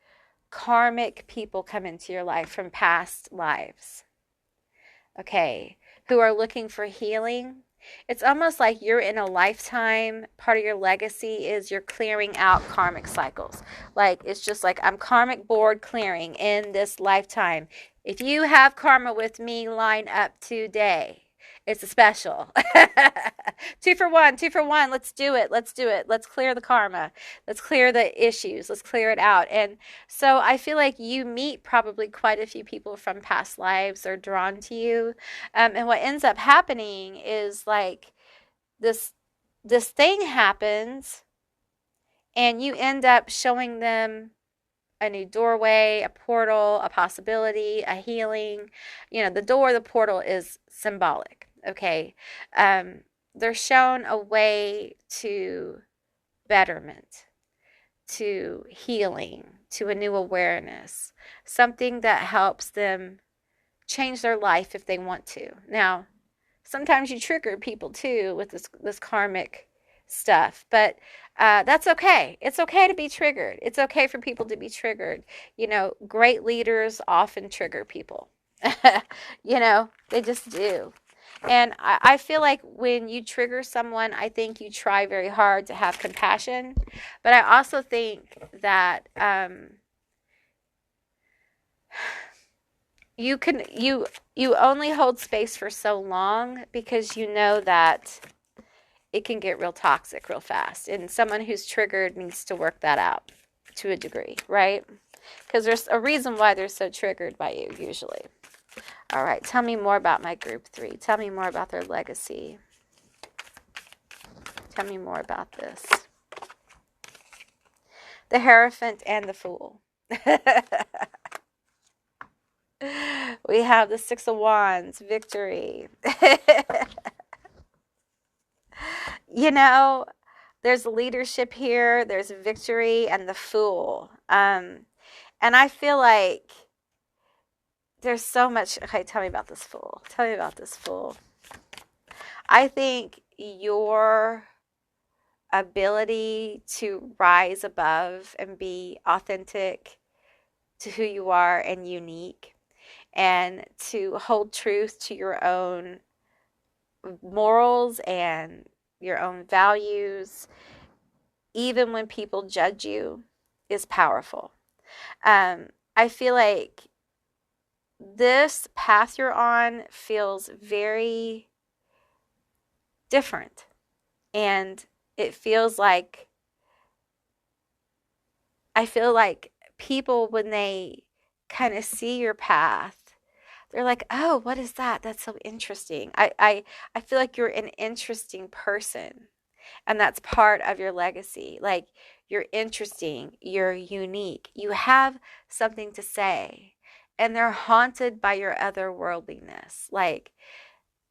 karmic people come into your life from past lives. Okay, who are looking for healing. It's almost like you're in a lifetime. Part of your legacy is you're clearing out karmic cycles. Like, it's just like, I'm karmic board clearing in this lifetime. If you have karma with me, line up today. It's a special. 2 for 1, 2 for 1. Let's do it. Let's do it. Let's clear the karma. Let's clear the issues. Let's clear it out. And so I feel like you meet probably quite a few people from past lives are drawn to you. And what ends up happening is like this thing happens and you end up showing them a new doorway, a portal, a possibility, a healing. You know, the door, the portal is symbolic. Okay. They're shown a way to betterment, to healing, to a new awareness, something that helps them change their life if they want to. Now, sometimes you trigger people too with this karmic stuff, but that's okay. It's okay to be triggered. It's okay for people to be triggered. You know, great leaders often trigger people. You know, they just do. And I feel like when you trigger someone, I think you try very hard to have compassion. But I also think that you only hold space for so long because you know that it can get real toxic real fast. And someone who's triggered needs to work that out to a degree, right? Because there's a reason why they're so triggered by you usually. All right, tell me more about my group 3. Tell me more about their legacy. Tell me more about this. The Hierophant and the Fool. We have the 6 of Wands, victory. You know, there's leadership here, there's victory, and the Fool. And I feel like there's so much. Okay, tell me about this Fool. Tell me about this Fool. I think your ability to rise above and be authentic to who you are and unique, and to hold truth to your own morals and your own values, even when people judge you, is powerful. I feel like this path you're on feels very different. And it feels like, I feel like people, when they kind of see your path, they're like, oh, what is that? That's so interesting. I feel like you're an interesting person. And that's part of your legacy. Like, you're interesting, you're unique, you have something to say, and they're haunted by your otherworldliness. Like,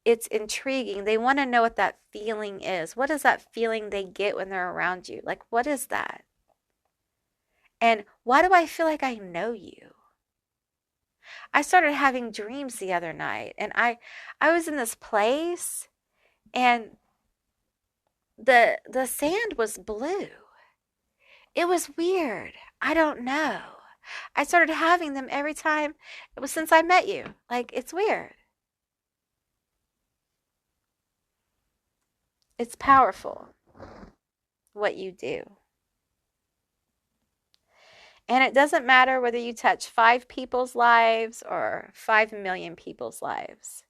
it's intriguing. They want to know what that feeling is. What is that feeling they get when they're around you? Like, what is that? And why do I feel like I know you? I started having dreams the other night, and I was in this place, and the sand was blue. It was weird. I don't know. I started having them every time. It was since I met you. Like, it's weird. It's powerful what you do. And it doesn't matter whether you touch 5 people's lives or 5 million people's lives.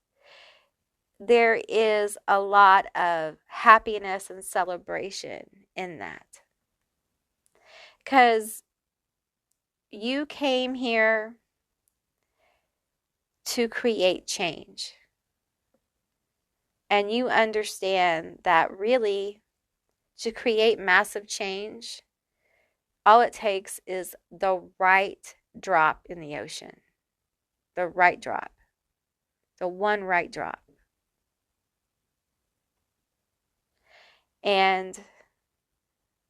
There is a lot of happiness and celebration in that. Because you came here to create change. And you understand that really, to create massive change, all it takes is the right drop in the ocean. The right drop. The one right drop. And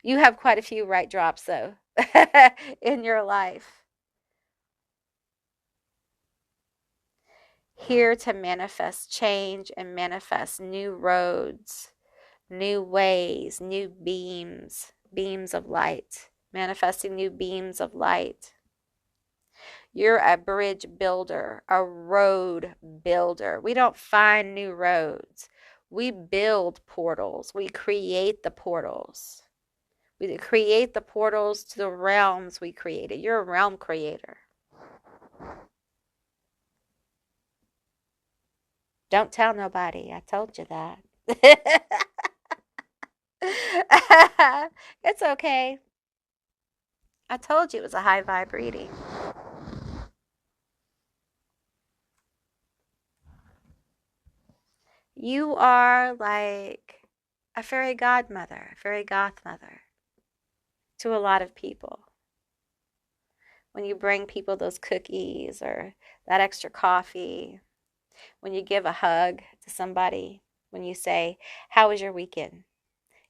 you have quite a few right drops, though, in your life. Here to manifest change and manifest new roads, new ways, new beams of light, manifesting new beams of light. You're a bridge builder, a road builder. We don't find new roads. We build portals. We create the portals. We create the portals to the realms we created. You're a realm creator. Don't tell nobody. I told you that. It's okay. I told you it was a high vibe reading. You are like a fairy godmother, a fairy godmother to a lot of people. When you bring people those cookies or that extra coffee, when you give a hug to somebody, when you say, how was your weekend?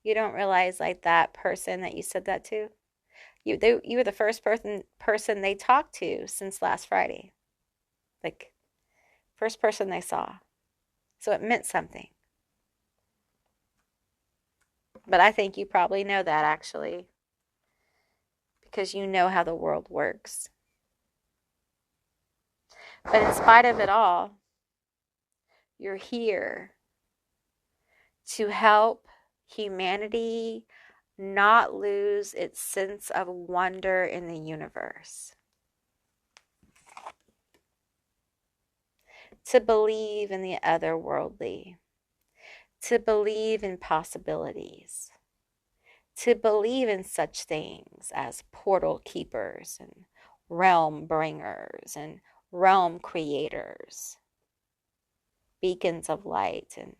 You don't realize, like, that person that you said that to, you were the first person they talked to since last Friday. Like, first person they saw. So it meant something. But I think you probably know that, actually, because you know how the world works. But in spite of it all, you're here to help humanity not lose its sense of wonder in the universe. To believe in the otherworldly. To believe in possibilities. To believe in such things as portal keepers and realm bringers and realm creators. Beacons of light and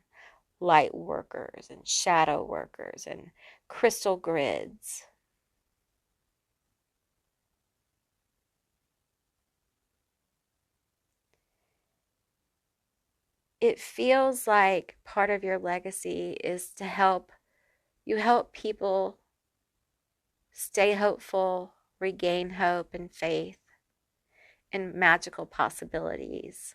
light workers and shadow workers and crystal grids. It feels like part of your legacy is to help people stay hopeful, regain hope and faith in magical possibilities.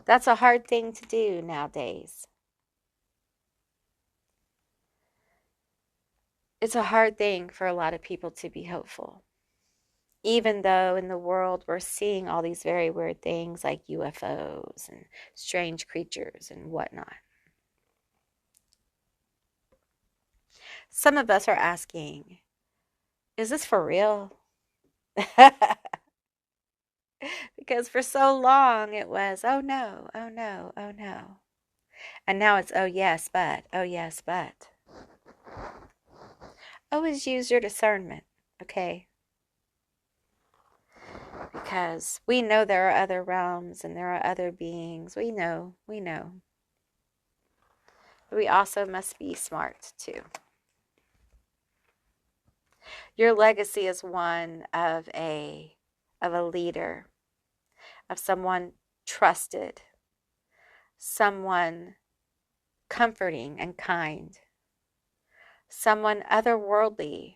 That's a hard thing to do nowadays. It's a hard thing for a lot of people to be hopeful. Even though in the world we're seeing all these very weird things like UFOs and strange creatures and whatnot. Some of us are asking, is this for real? Because for so long it was, oh no, oh no, oh no. And now it's, oh yes, but, oh yes, but. Always use your discernment, okay? because we know there are other realms and there are other beings. We know. But we also must be smart too. Your legacy is one of a leader, of someone trusted, someone comforting and kind, someone otherworldly.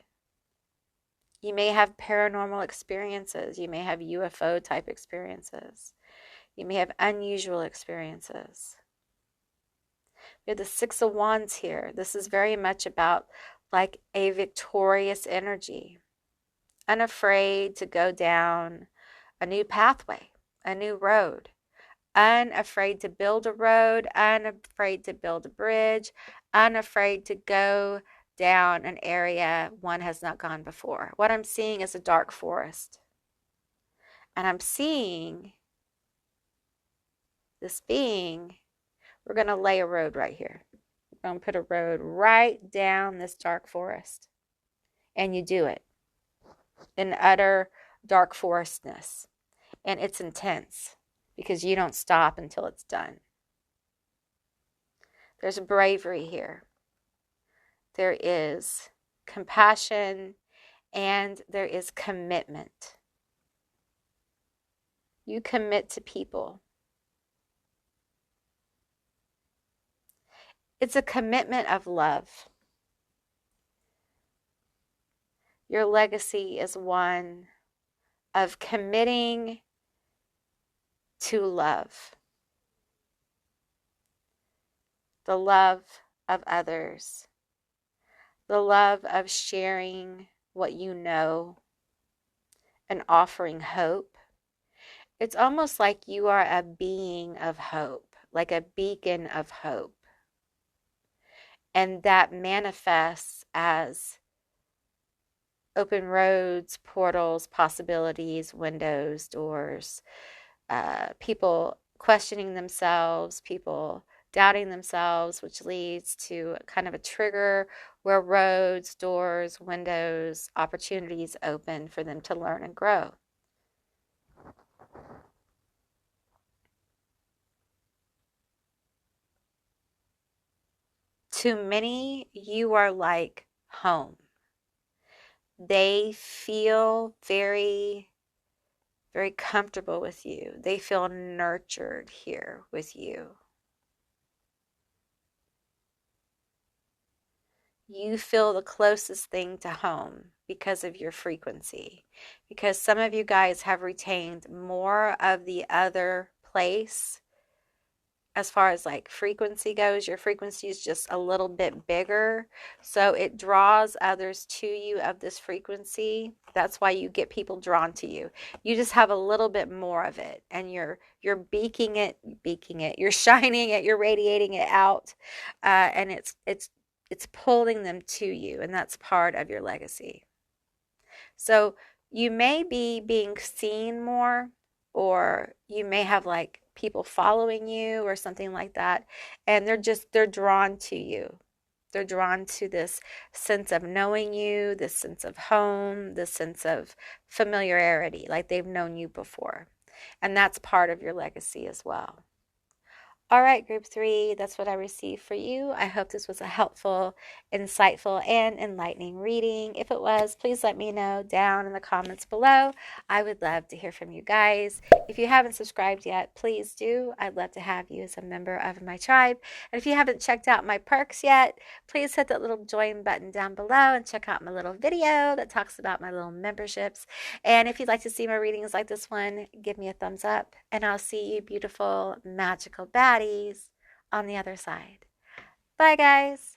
You may have paranormal experiences. You may have UFO type experiences. You may have unusual experiences. We have the Six of Wands here. This is very much about like a victorious energy, unafraid to go down a new pathway, a new road, unafraid to build a road, unafraid to build a bridge, unafraid to go down an area one has not gone before. What I'm seeing is a dark forest. And I'm seeing this being, we're going to lay a road right here. We're going to put a road right down this dark forest. And you do it in utter dark forestness. And it's intense because you don't stop until it's done. There's bravery here. There is compassion and there is commitment. You commit to people. It's a commitment of love. Your legacy is one of committing to love. The love of others. The love of sharing what you know and offering hope. It's almost like you are a being of hope, like a beacon of hope. And that manifests as open roads, portals, possibilities, windows, doors, people questioning themselves, people doubting themselves, which leads to kind of a trigger where roads, doors, windows, opportunities open for them to learn and grow. To many, you are like home. They feel very, very comfortable with you. They feel nurtured here with you. You feel the closest thing to home because of your frequency. Because some of you guys have retained more of the other place. As far as like frequency goes, your frequency is just a little bit bigger. So it draws others to you of this frequency. That's why you get people drawn to you. You just have a little bit more of it and you're beaking it, you're shining it, you're radiating it out. And it's pulling them to you, and that's part of your legacy. So you may be being seen more, or you may have like people following you or something like that, and they're drawn to you. They're drawn to this sense of knowing you, this sense of home, this sense of familiarity, like they've known you before. And that's part of your legacy as well. All right, group 3, that's what I received for you. I hope this was a helpful, insightful, and enlightening reading. If it was, please let me know down in the comments below. I would love to hear from you guys. If you haven't subscribed yet, please do. I'd love to have you as a member of my tribe. And if you haven't checked out my perks yet, please hit that little join button down below and check out my little video that talks about my little memberships. And if you'd like to see more readings like this one, give me a thumbs up. And I'll see you beautiful, magical baddies on the other side. Bye, guys.